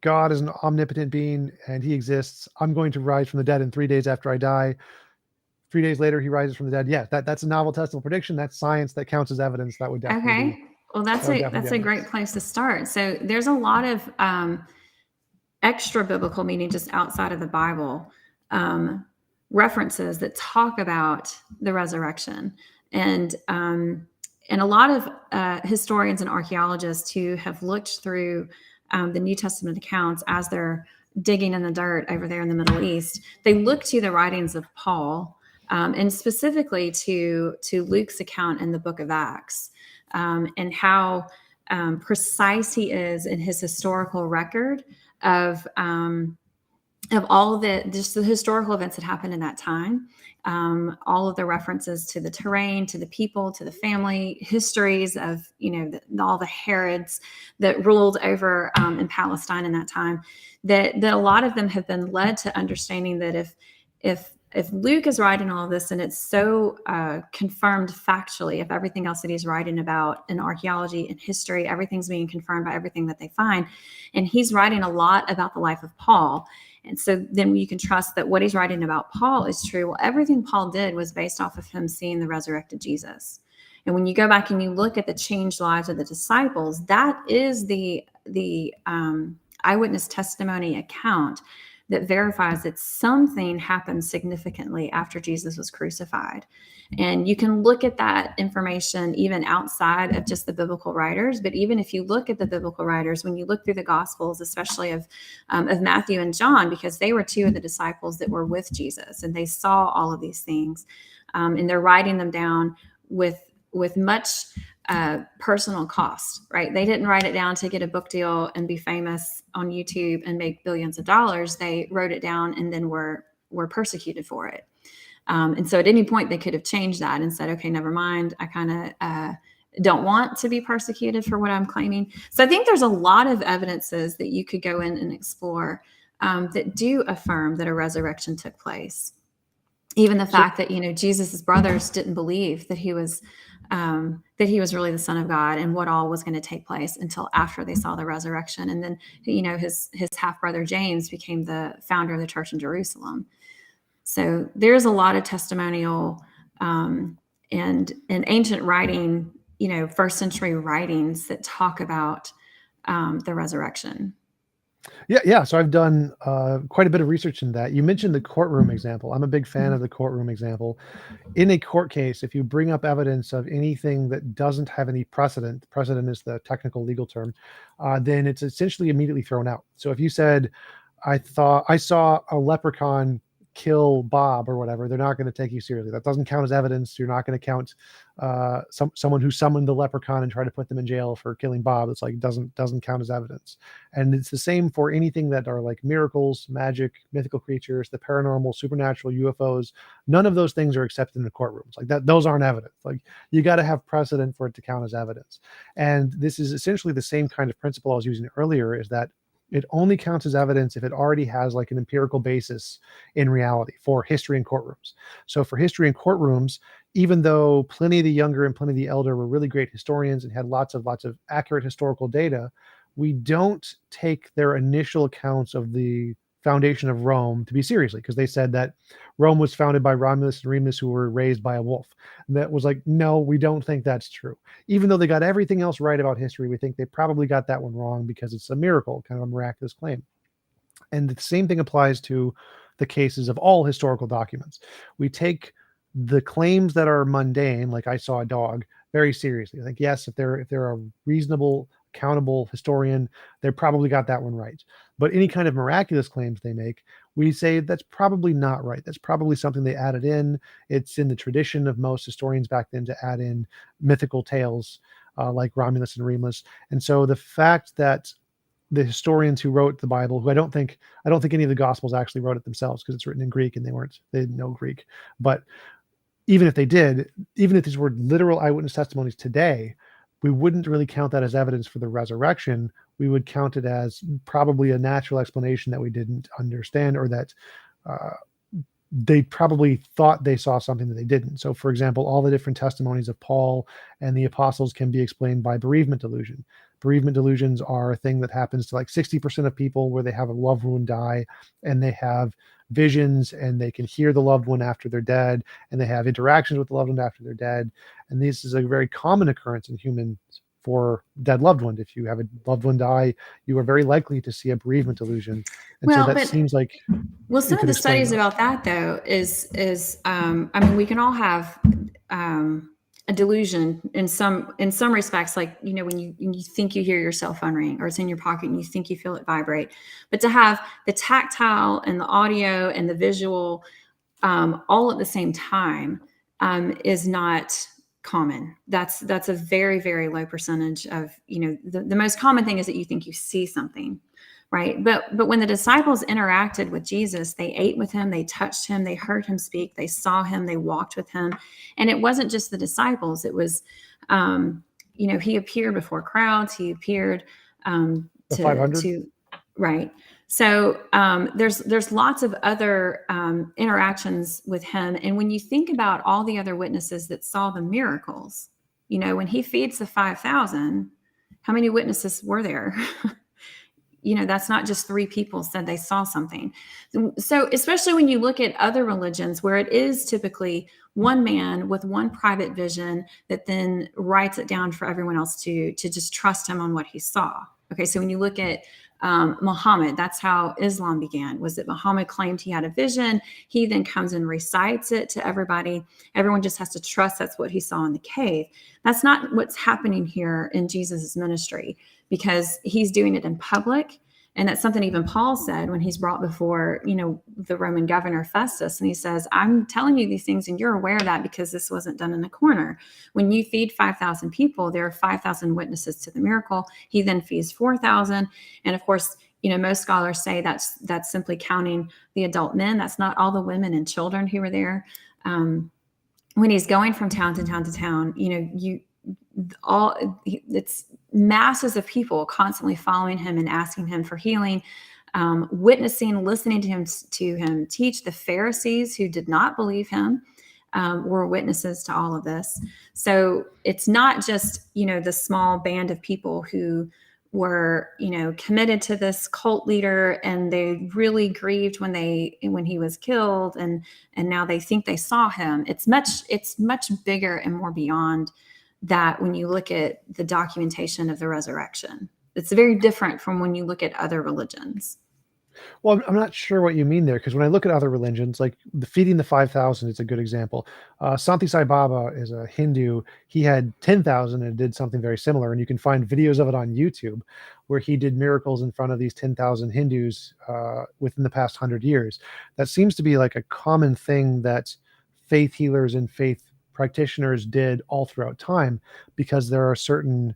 A: God is an omnipotent being and he exists, I'm going to rise from the dead in 3 days after I die. 3 days later, he rises from the dead. Yeah, that's a novel testable prediction. That's science. That counts as evidence. That would definitely be.
B: Well, that's a great place to start. So there's a lot of extra biblical, meaning just outside of the Bible, references that talk about the resurrection, and a lot of historians and archaeologists who have looked through the New Testament accounts as they're digging in the dirt over there in the Middle East. They look to the writings of Paul, and specifically to Luke's account in the Book of Acts. And how precise he is in his historical record of all of just the historical events that happened in that time, all of the references to the terrain, to the people, to the family histories of all the Herods that ruled over in Palestine in that time. That a lot of them have been led to understanding that if Luke is writing all of this and it's so confirmed factually, if everything else that he's writing about in archaeology and history, everything's being confirmed by everything that they find, and he's writing a lot about the life of Paul. And so then you can trust that what he's writing about Paul is true. Well, everything Paul did was based off of him seeing the resurrected Jesus. And when you go back and you look at the changed lives of the disciples, that is the eyewitness testimony account that verifies that something happened significantly after Jesus was crucified. And you can look at that information even outside of just the biblical writers. But even if you look at the biblical writers, when you look through the Gospels, especially of Matthew and John, because they were two of the disciples that were with Jesus and they saw all of these things, and they're writing them down with much personal cost, right? They didn't write it down to get a book deal and be famous on YouTube and make billions of dollars. They wrote it down and then were persecuted for it. And so at any point they could have changed that and said, okay, never mind. I kind of don't want to be persecuted for what I'm claiming. So I think there's a lot of evidences that you could go in and explore that do affirm that a resurrection took place. Even the fact that, Jesus's brothers didn't believe that he was really the Son of God and what all was going to take place until after they saw the resurrection. And then, his half brother James became the founder of the church in Jerusalem. So there's a lot of testimonial and ancient writing, first century writings that talk about the resurrection.
A: Yeah. So I've done quite a bit of research in that. You mentioned the courtroom example. I'm a big fan of the courtroom example. In a court case, if you bring up evidence of anything that doesn't have any precedent is the technical legal term, then it's essentially immediately thrown out. So if you said, I saw a leprechaun kill Bob or whatever, they're not going to take you seriously. That doesn't count as evidence. You're not going to count someone who summoned the leprechaun and tried to put them in jail for killing Bob. It's like doesn't count as evidence. And it's the same for anything that are like miracles, magic, mythical creatures, the paranormal, supernatural, UFOs. None of those things are accepted in the courtrooms. Like that, those aren't evidence. Like you got to have precedent for it to count as evidence. And this is essentially the same kind of principle I was using earlier, is that it only counts as evidence if it already has like an empirical basis in reality for history in courtrooms. So for history in courtrooms, even though Pliny the Younger and Pliny the Elder were really great historians and had lots of accurate historical data, we don't take their initial accounts of the foundation of Rome to be seriously, because they said that Rome was founded by Romulus and Remus, who were raised by a wolf. And that was like, no, we don't think that's true. Even though they got everything else right about history, we think they probably got that one wrong because it's a miracle, kind of a miraculous claim. And the same thing applies to the cases of all historical documents. We take the claims that are mundane, like I saw a dog, very seriously. Like, yes, if they're a reasonable, accountable historian, they probably got that one right. But any kind of miraculous claims they make, we say that's probably not right. That's probably something they added in. It's in the tradition of most historians back then to add in mythical tales like Romulus and Remus. And so the fact that the historians who wrote the Bible, who I don't think any of the Gospels actually wrote it themselves, because it's written in Greek and they didn't know Greek. But even if they did, even if these were literal eyewitness testimonies today, we wouldn't really count that as evidence for the resurrection. We would count it as probably a natural explanation that we didn't understand, or that they probably thought they saw something that they didn't. So, for example, all the different testimonies of Paul and the apostles can be explained by bereavement delusion. Bereavement delusions are a thing that happens to like 60% of people, where they have a loved one die and they have visions and they can hear the loved one after they're dead, and they have interactions with the loved one after they're dead. And this is a very common occurrence in humans for dead loved ones. If you have a loved one die, you are very likely to see a bereavement delusion. And so that seems like,
B: well, some of the studies about that though is I mean, we can all have a delusion in some respects, like, you know, when you think you hear your cell phone ring, or it's in your pocket and you think you feel it vibrate. But to have the tactile and the audio and the visual all at the same time is not common. That's a very, very low percentage of, you know, the most common thing is that you think you see something, right? But when the disciples interacted with Jesus, they ate with him, they touched him, they heard him speak, they saw him, they walked with him. And it wasn't just the disciples. It was, you know, he appeared before crowds. He appeared to right. So there's lots of other interactions with him. And when you think about all the other witnesses that saw the miracles, you know, when he feeds the 5,000, how many witnesses were there? You know, that's not just 3 people said they saw something. So especially when you look at other religions, where it is typically one man with one private vision that then writes it down for everyone else to just trust him on what he saw. Okay, so when you look at Muhammad, that's how Islam began, was that Muhammad claimed he had a vision. He then comes and recites it to everybody. Everyone just has to trust that's what he saw in the cave. That's not what's happening here in Jesus's ministry, because he's doing it in public. And that's something even Paul said when he's brought before, you know, the Roman governor Festus. And he says, I'm telling you these things and you're aware of that because this wasn't done in a corner. When you feed 5,000 people, there are 5,000 witnesses to the miracle. He then feeds 4,000. And of course, you know, most scholars say that's simply counting the adult men. That's not all the women and children who were there. When he's going from town to town to town, you know, it's masses of people constantly following him and asking him for healing, witnessing, listening to him teach. The Pharisees, who did not believe him, were witnesses to all of this. So it's not just, you know, the small band of people who were, you know, committed to this cult leader, and they really grieved when he was killed, and now they think they saw him. It's much bigger and more beyond that. When you look at the documentation of the resurrection, it's very different from when you look at other religions.
A: Well, I'm not sure what you mean there, because when I look at other religions, like the feeding the 5,000 is a good example. Santi Sai Baba is a Hindu. He had 10,000 and did something very similar, and you can find videos of it on YouTube where he did miracles in front of these 10,000 Hindus within the past 100 years. That seems to be like a common thing that faith healers and faith practitioners did all throughout time, because there are certain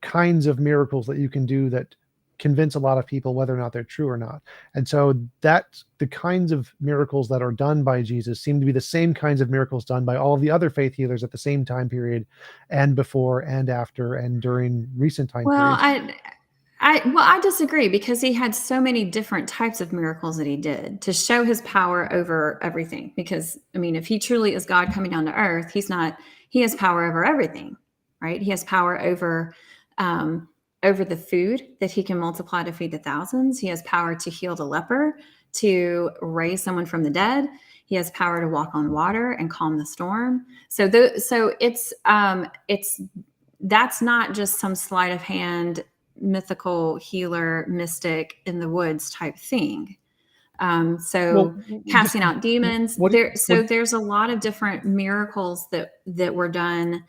A: kinds of miracles that you can do that convince a lot of people whether or not they're true or not. And so that the kinds of miracles that are done by Jesus seem to be the same kinds of miracles done by all of the other faith healers at the same time period, and before and after and during recent time
B: Well,
A: periods.
B: I disagree, because he had so many different types of miracles that he did to show his power over everything. Because I mean, if he truly is God coming down to earth, he has power over everything, right? He has power over the food that he can multiply to feed the thousands. He has power to heal the leper, to raise someone from the dead. He has power to walk on water and calm the storm. So it's that's not just some sleight of hand mythical healer mystic in the woods type thing. So
A: Well, just
B: casting out demons
A: what
B: there.
A: what
B: So there's a lot of different miracles that were done,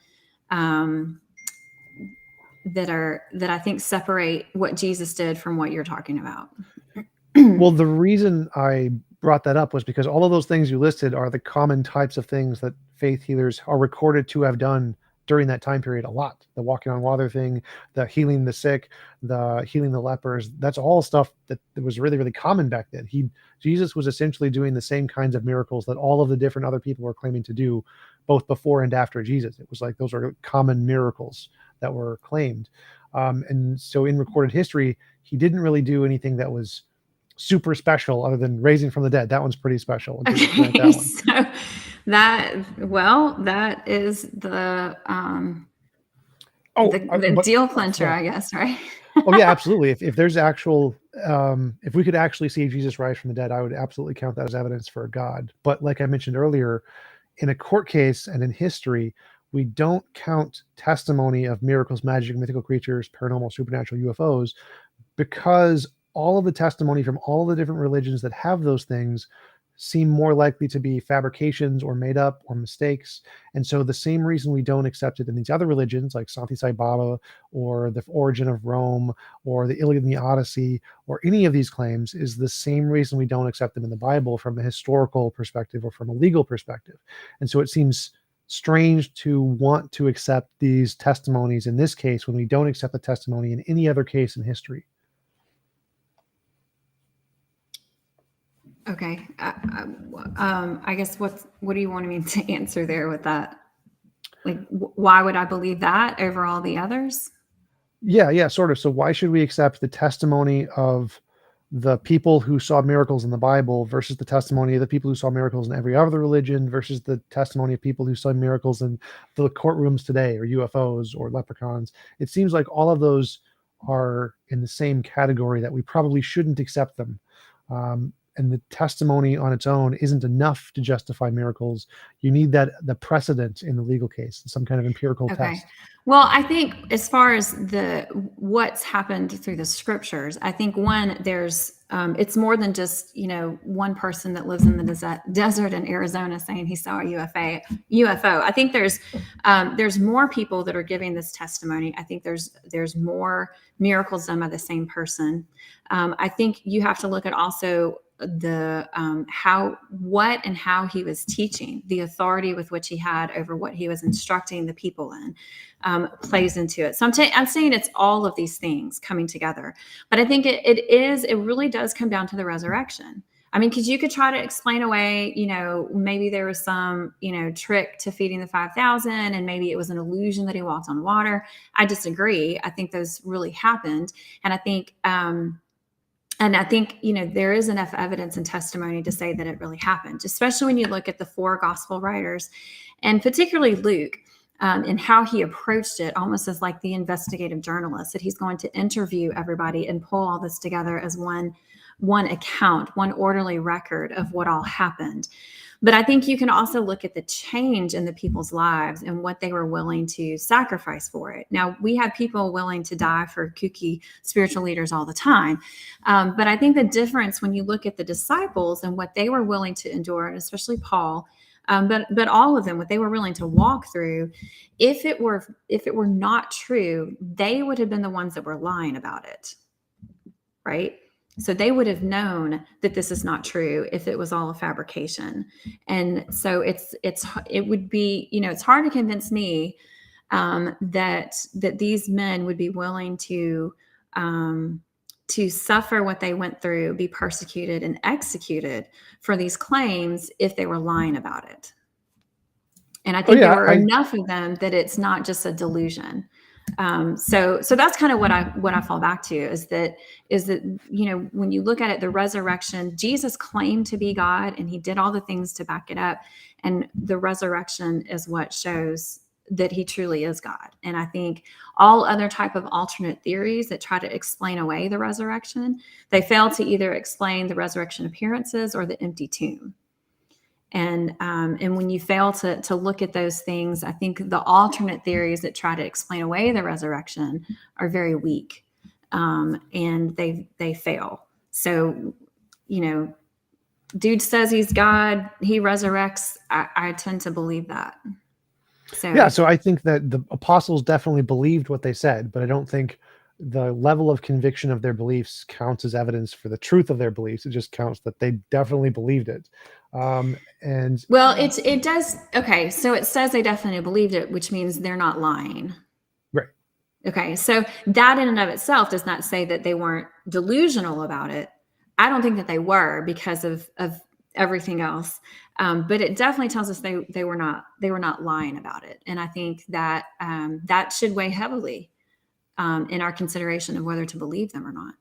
B: that I think separate what Jesus did from what you're talking about.
A: well, the reason I brought that up was because all of those things you listed are the common types of things that faith healers are recorded to have done during that time period a lot. The walking on water thing, the healing the sick, the healing the lepers, that's all stuff that was really, really common back then. Jesus was essentially doing the same kinds of miracles that all of the different other people were claiming to do, both before and after Jesus. It was like those are common miracles that were claimed. And so in recorded history, he didn't really do anything that was super special other than raising from the dead. That one's pretty special. I'll grant
B: Okay,
A: that one.
B: so that is the
A: But
B: deal clincher,
A: yeah.
B: I guess, right?
A: Oh yeah, absolutely. If there's actual, if we could actually see Jesus rise from the dead, I would absolutely count that as evidence for God. But like I mentioned earlier, in a court case and in history, we don't count testimony of miracles, magic, mythical creatures, paranormal, supernatural, UFOs, because all of the testimony from all of the different religions that have those things seem more likely to be fabrications or made up or mistakes. And so the same reason we don't accept it in these other religions like Santi Sai Baba or the origin of Rome or the Iliad and the Odyssey or any of these claims is the same reason we don't accept them in the Bible from a historical perspective or from a legal perspective. And so it seems strange to want to accept these testimonies in this case when we don't accept the testimony in any other case in history.
B: Okay. I guess what do you want me to answer there with that? Like, why would I believe that over all the others?
A: Yeah, sort of. So why should we accept the testimony of the people who saw miracles in the Bible versus the testimony of the people who saw miracles in every other religion versus the testimony of people who saw miracles in the courtrooms today, or UFOs or leprechauns? It seems like all of those are in the same category that we probably shouldn't accept them. And the testimony on its own isn't enough to justify miracles. You need the precedent in the legal case, some kind of empirical
B: Okay.
A: test.
B: Well, I think as far as what's happened through the scriptures, I think there's it's more than just one person that lives in the desert in Arizona saying he saw a UFO. I think there's more people that are giving this testimony. I think there's more miracles done by the same person. I think you have to look at also the what and how he was teaching, the authority with which he had over what he was instructing the people in, plays into it. So I'm saying it's all of these things coming together, but I think it really does come down to the resurrection. I mean, because you could try to explain away, maybe there was some, trick to feeding the 5,000 and maybe it was an illusion that he walked on water. I disagree. I think those really happened. And I think, there is enough evidence and testimony to say that it really happened, especially when you look at the 4 gospel writers and particularly Luke, and how he approached it almost as like the investigative journalist, that he's going to interview everybody and pull all this together as one account, one orderly record of what all happened. But I think you can also look at the change in the people's lives and what they were willing to sacrifice for it. Now, we have people willing to die for kooky spiritual leaders all the time. But I think the difference when you look at the disciples and what they were willing to endure, and especially Paul, but all of them, what they were willing to walk through, if it were not true, they would have been the ones that were lying about it, right? So they would have known that this is not true if it was all a fabrication. And so it would be, it's hard to convince me that these men would be willing to suffer what they went through, be persecuted and executed for these claims if they were lying about it. And I think there were enough of them that it's not just a delusion. So that's kind of what I fall back to is that, when you look at it, the resurrection, Jesus claimed to be God and he did all the things to back it up. And the resurrection is what shows that he truly is God. And I think all other type of alternate theories that try to explain away the resurrection, they fail to either explain the resurrection appearances or the empty tomb. And when you fail to look at those things, I think the alternate theories that try to explain away the resurrection are very weak, and they fail. So, dude says he's God, he resurrects. I tend to believe that.
A: So I think that the apostles definitely believed what they said, but I don't think the level of conviction of their beliefs counts as evidence for the truth of their beliefs. It just counts that they definitely believed it.
B: It does. Okay. So it says they definitely believed it, which means they're not lying.
A: Right.
B: Okay. So that in and of itself does not say that they weren't delusional about it. I don't think that they were because of everything else. But it definitely tells us they were not lying about it. And I think that that should weigh heavily in our consideration of whether to believe them or not.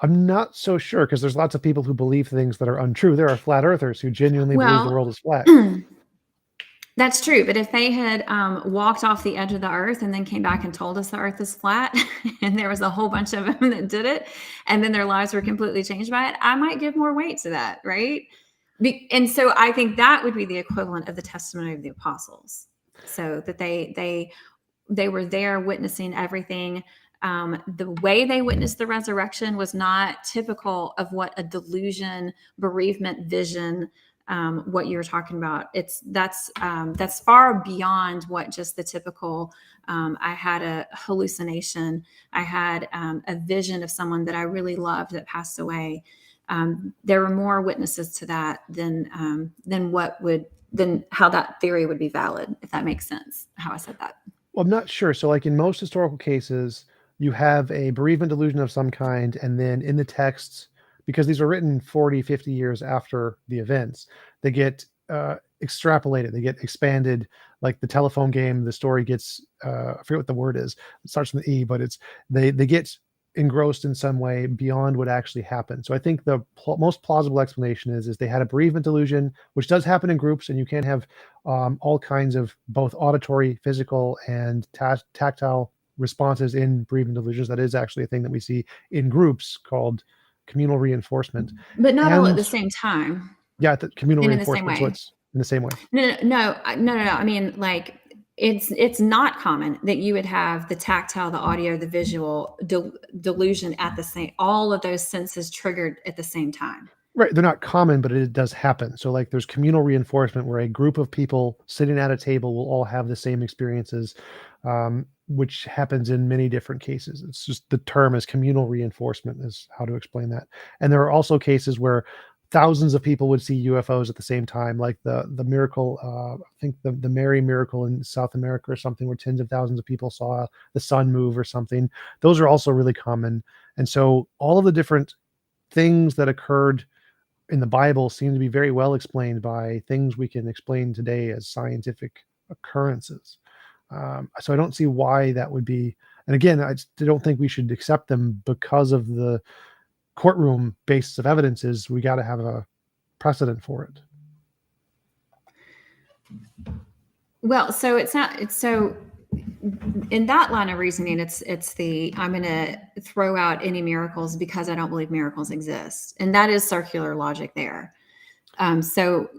A: I'm not so sure because there's lots of people who believe things that are untrue. There are flat earthers who genuinely believe the world is flat.
B: That's true. But if they had walked off the edge of the earth and then came back and told us the earth is flat and there was a whole bunch of them that did it and then their lives were completely changed by it, I might give more weight to that, right? And so I think that would be the equivalent of the testimony of the apostles. So that they were there witnessing everything. The way they witnessed the resurrection was not typical of what a delusion, bereavement, vision, what you were talking about. That's far beyond what just the typical. I had a hallucination. I had a vision of someone that I really loved that passed away. There were more witnesses to that than how that theory would be valid, if that makes sense. How I said that.
A: Well, I'm not sure. So, like in most historical cases, you have a bereavement delusion of some kind, and then in the texts, because these were written 40, 50 years after the events, they get extrapolated, they get expanded. Like the telephone game, the story gets, I forget what the word is. It starts with an E, but they get engrossed in some way beyond what actually happened. So I think the most plausible explanation is they had a bereavement delusion, which does happen in groups, and you can have all kinds of both auditory, physical, and tactile responses in bereavement delusions. That is actually a thing that we see in groups called communal reinforcement.
B: But not all at the same time.
A: Yeah, the communal reinforcement.
B: In
A: so it's in the same way.
B: No. I mean, like, it's not common that you would have the tactile, the audio, the visual delusion at the same, all of those senses triggered at the same time.
A: Right. They're not common, but it does happen. So like there's communal reinforcement where a group of people sitting at a table will all have the same experiences, which happens in many different cases. It's just the term is communal reinforcement is how to explain that. And there are also cases where thousands of people would see UFOs at the same time, like the miracle, I think the Mary miracle in South America or something, where tens of thousands of people saw the sun move or something. Those are also really common. And so all of the different things that occurred in the Bible seem to be very well explained by things we can explain today as scientific occurrences. So I don't see why that would be. And again, I don't think we should accept them because of the courtroom basis of evidence. Is we got to have a precedent for it.
B: Well, so it's not. It's so in that line of reasoning, it's the I'm going to throw out any miracles because I don't believe miracles exist, and that is circular logic there. So,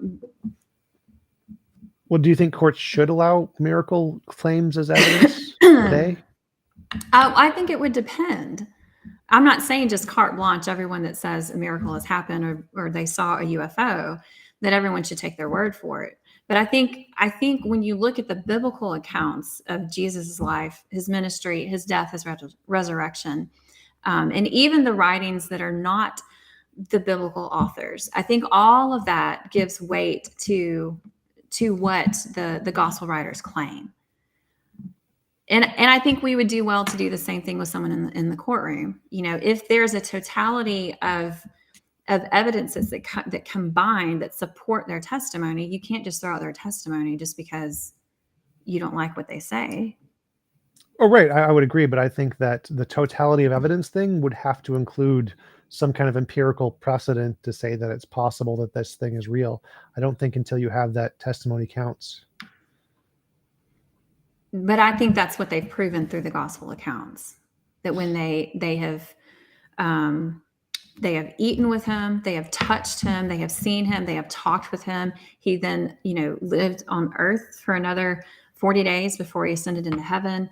A: Well, do you think courts should allow miracle claims as evidence today?
B: I think it would depend. I'm not saying just carte blanche, everyone that says a miracle has happened or they saw a UFO, that everyone should take their word for it. But I think when you look at the biblical accounts of Jesus' life, his ministry, his death, his resurrection, and even the writings that are not the biblical authors, I think all of that gives weight to what the gospel writers claim. And I think we would do well to do the same thing with someone in the courtroom. You know, if there's a totality of evidences that combine that support their testimony, you can't just throw out their testimony just because you don't like what they say.
A: Oh, right. I would agree, but I think that the totality of evidence thing would have to include some kind of empirical precedent to say that it's possible that this thing is real. I don't think until you have that testimony counts.
B: But I think that's what they've proven through the gospel accounts, that when they have eaten with him, they have touched him, they have seen him, they have talked with him. He then, lived on earth for another 40 days before he ascended into heaven.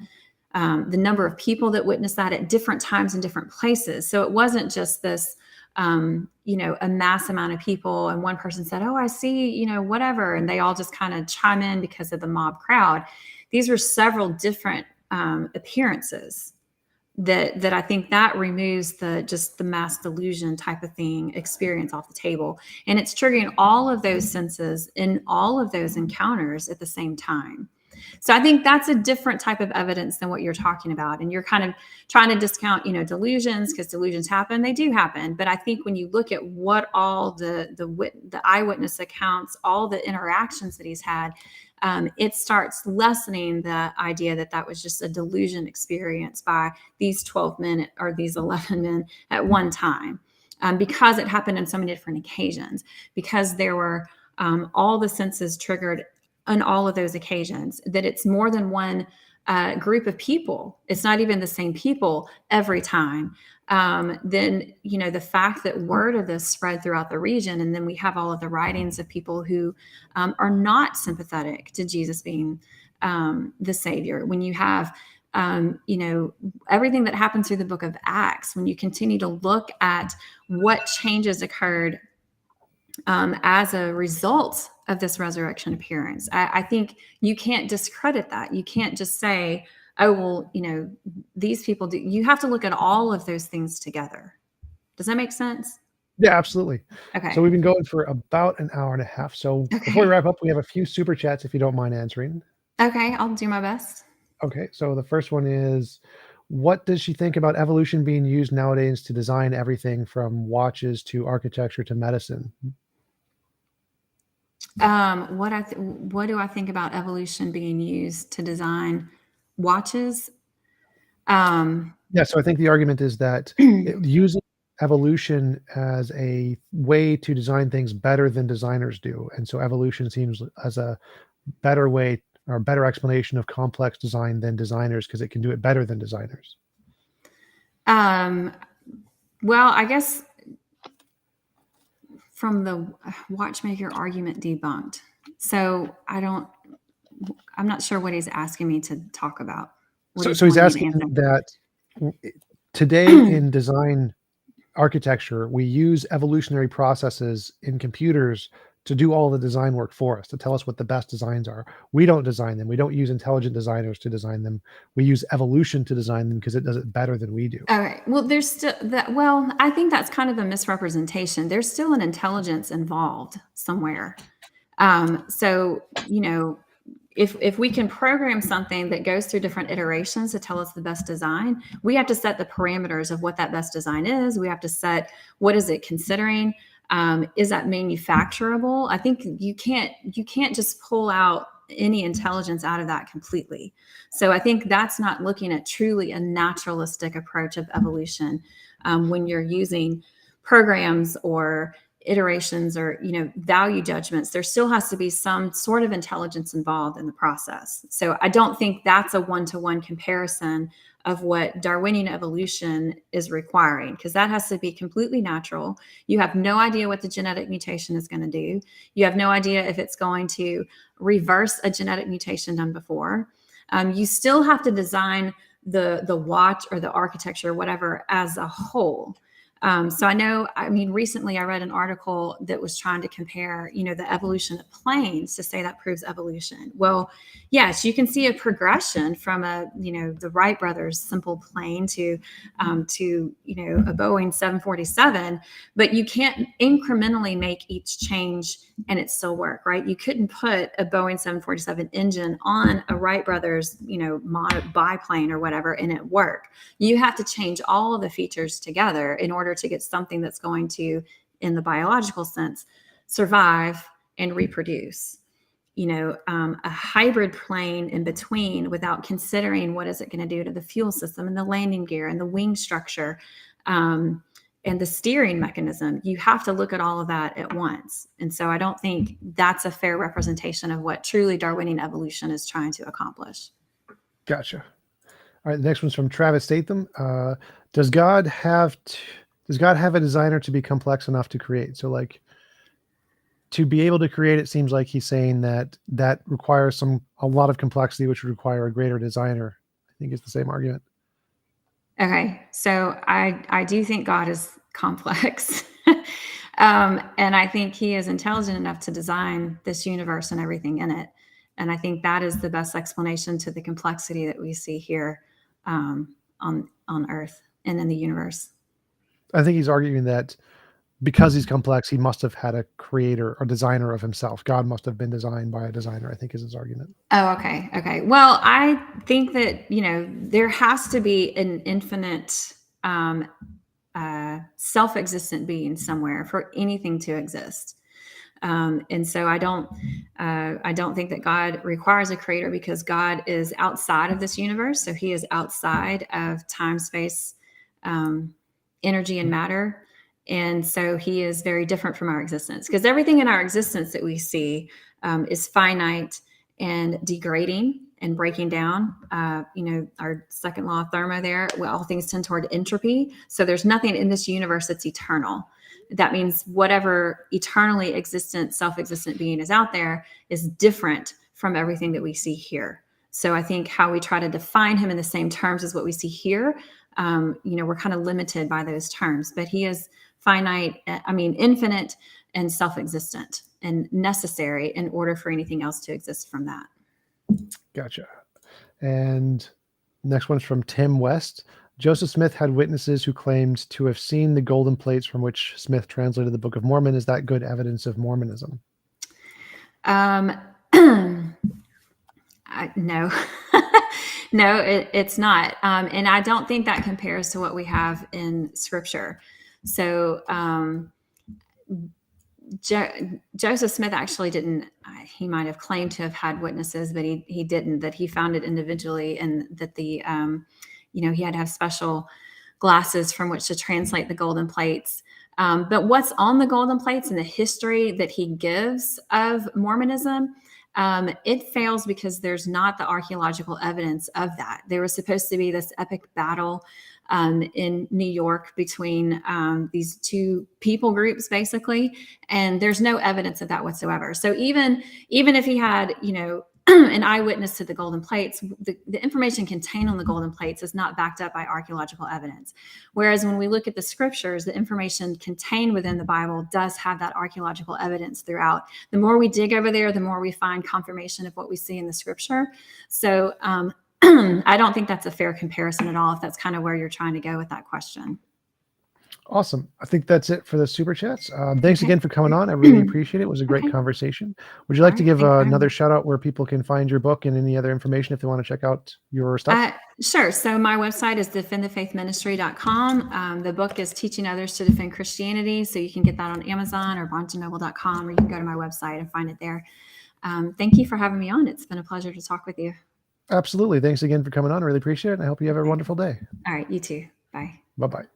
B: The number of people that witnessed that at different times in different places. So it wasn't just this, a mass amount of people and one person said, oh, I see, whatever. And they all just kind of chime in because of the mob crowd. These were several different appearances that I think that removes the mass delusion type of thing experience off the table. And it's triggering all of those senses in all of those encounters at the same time. So I think that's a different type of evidence than what you're talking about. And you're kind of trying to discount, delusions, because delusions happen. They do happen. But I think when you look at what all the eyewitness accounts, all the interactions that he's had, it starts lessening the idea that was just a delusion experience by these 12 men or these 11 men at one time, because it happened on so many different occasions, because there were all the senses triggered on all of those occasions, that it's more than one group of people. It's not even the same people every time. Then, the fact that word of this spread throughout the region, and then we have all of the writings of people who are not sympathetic to Jesus being the Savior. When you have, everything that happens through the book of Acts, when you continue to look at what changes occurred as a result of this resurrection appearance, I think you can't discredit that. You can't just say, oh, well, these people do. You have to look at all of those things together. Does that make sense?
A: Yeah, absolutely.
B: Okay.
A: So we've been going for about an hour and a half. So before we wrap up, we have a few super chats if you don't mind answering.
B: Okay, I'll do my best.
A: Okay, so the first one is, what does she think about evolution being used nowadays to design everything from watches to architecture to medicine?
B: What do I think about evolution being used to design watches?
A: Yeah, so I think the argument is that using evolution as a way to design things better than designers do. And so evolution seems as a better way or better explanation of complex design than designers, because it can do it better than designers.
B: Well, I guess from the watchmaker argument debunked. So I'm not sure what he's asking me to talk about.
A: So he's asking that today in design architecture, we use evolutionary processes in computers to do all the design work for us, to tell us what the best designs are. We don't design them. We don't use intelligent designers to design them. We use evolution to design them because it does it better than we do.
B: All right. Well, there's still that. Well, I think that's kind of a misrepresentation. There's still an intelligence involved somewhere. So, if we can program something that goes through different iterations to tell us the best design, we have to set the parameters of what that best design is. We have to set, what is it considering? Is that manufacturable? I think you can't just pull out any intelligence out of that completely. So I think that's not looking at truly a naturalistic approach of evolution when you're using programs or iterations or, value judgments, there still has to be some sort of intelligence involved in the process. So I don't think that's a one-to-one comparison of what Darwinian evolution is requiring, because that has to be completely natural. You have no idea what the genetic mutation is going to do. You have no idea if it's going to reverse a genetic mutation done before. You still have to design the watch or the architecture, or whatever, as a whole. So recently I read an article that was trying to compare, the evolution of planes to say that proves evolution. Well, yes, you can see a progression from the Wright brothers simple plane to a Boeing 747, but you can't incrementally make each change and it still work, right? You couldn't put a Boeing 747 engine on a Wright brothers, biplane or whatever, and it work. You have to change all of the features together in order to get something that's going to, in the biological sense, survive and reproduce. A hybrid plane in between, without considering what is it going to do to the fuel system and the landing gear and the wing structure, and the steering mechanism. You have to look at all of that at once. And so I don't think that's a fair representation of what truly Darwinian evolution is trying to accomplish.
A: Gotcha. All right, the next one's from Travis Statham. Does God have a designer to be complex enough to create? So, like, to be able to create, it seems like he's saying that requires a lot of complexity, which would require a greater designer. I think it's the same argument.
B: Okay, so I do think God is complex. And I think he is intelligent enough to design this universe and everything in it. And I think that is the best explanation to the complexity that we see here on Earth and in the universe.
A: I think he's arguing that because he's complex, he must have had a creator or designer of himself. God must have been designed by a designer, I think is his argument.
B: Oh, okay. Okay. Well, I think that, there has to be an infinite, self-existent being somewhere for anything to exist. And so I don't think that God requires a creator, because God is outside of this universe. So he is outside of time, space, energy, and matter. And so he is very different from our existence, because everything in our existence that we see is finite and degrading and breaking down. Our second law of thermo there, all things tend toward entropy. So there's nothing in this universe that's eternal. That means whatever eternally existent, self-existent being is out there is different from everything that we see here. So I think how we try to define him in the same terms as what we see here, we're kind of limited by those terms. But he is finite, infinite and self-existent and necessary in order for anything else to exist from that.
A: Gotcha. And next one's from Tim West. Joseph Smith had witnesses who claimed to have seen the golden plates from which Smith translated the Book of Mormon. Is that good evidence of Mormonism?
B: No. No, it's not. And I don't think that compares to what we have in Scripture. So Joseph Smith actually didn't, he might have claimed to have had witnesses, but he didn't, that he found it individually, and that he had to have special glasses from which to translate the golden plates. But what's on the golden plates and the history that he gives of Mormonism, it fails because there's not the archaeological evidence of that. There was supposed to be this epic battle in New York between these two people groups, basically, and there's no evidence of that whatsoever. So even if he had, an eyewitness to the golden plates, the information contained on the golden plates is not backed up by archaeological evidence. Whereas when we look at the scriptures, the information contained within the Bible does have that archaeological evidence throughout. The more we dig over there, the more we find confirmation of what we see in the scripture. So I don't think that's a fair comparison at all, if that's kind of where you're trying to go with that question.
A: Awesome. I think that's it for the super chats. Thanks again for coming on. I really appreciate it. It was a great conversation. Would you like to give another shout out where people can find your book and any other information if they want to check out your stuff?
B: Sure. So my website is defendthefaithministry.com. The book is Teaching Others to Defend Christianity. So you can get that on Amazon or barnesandnoble.com, or you can go to my website and find it there. Thank you for having me on. It's been a pleasure to talk with you.
A: Absolutely. Thanks again for coming on. I really appreciate it. And I hope you have a wonderful day.
B: All right. You too. Bye.
A: Bye-bye.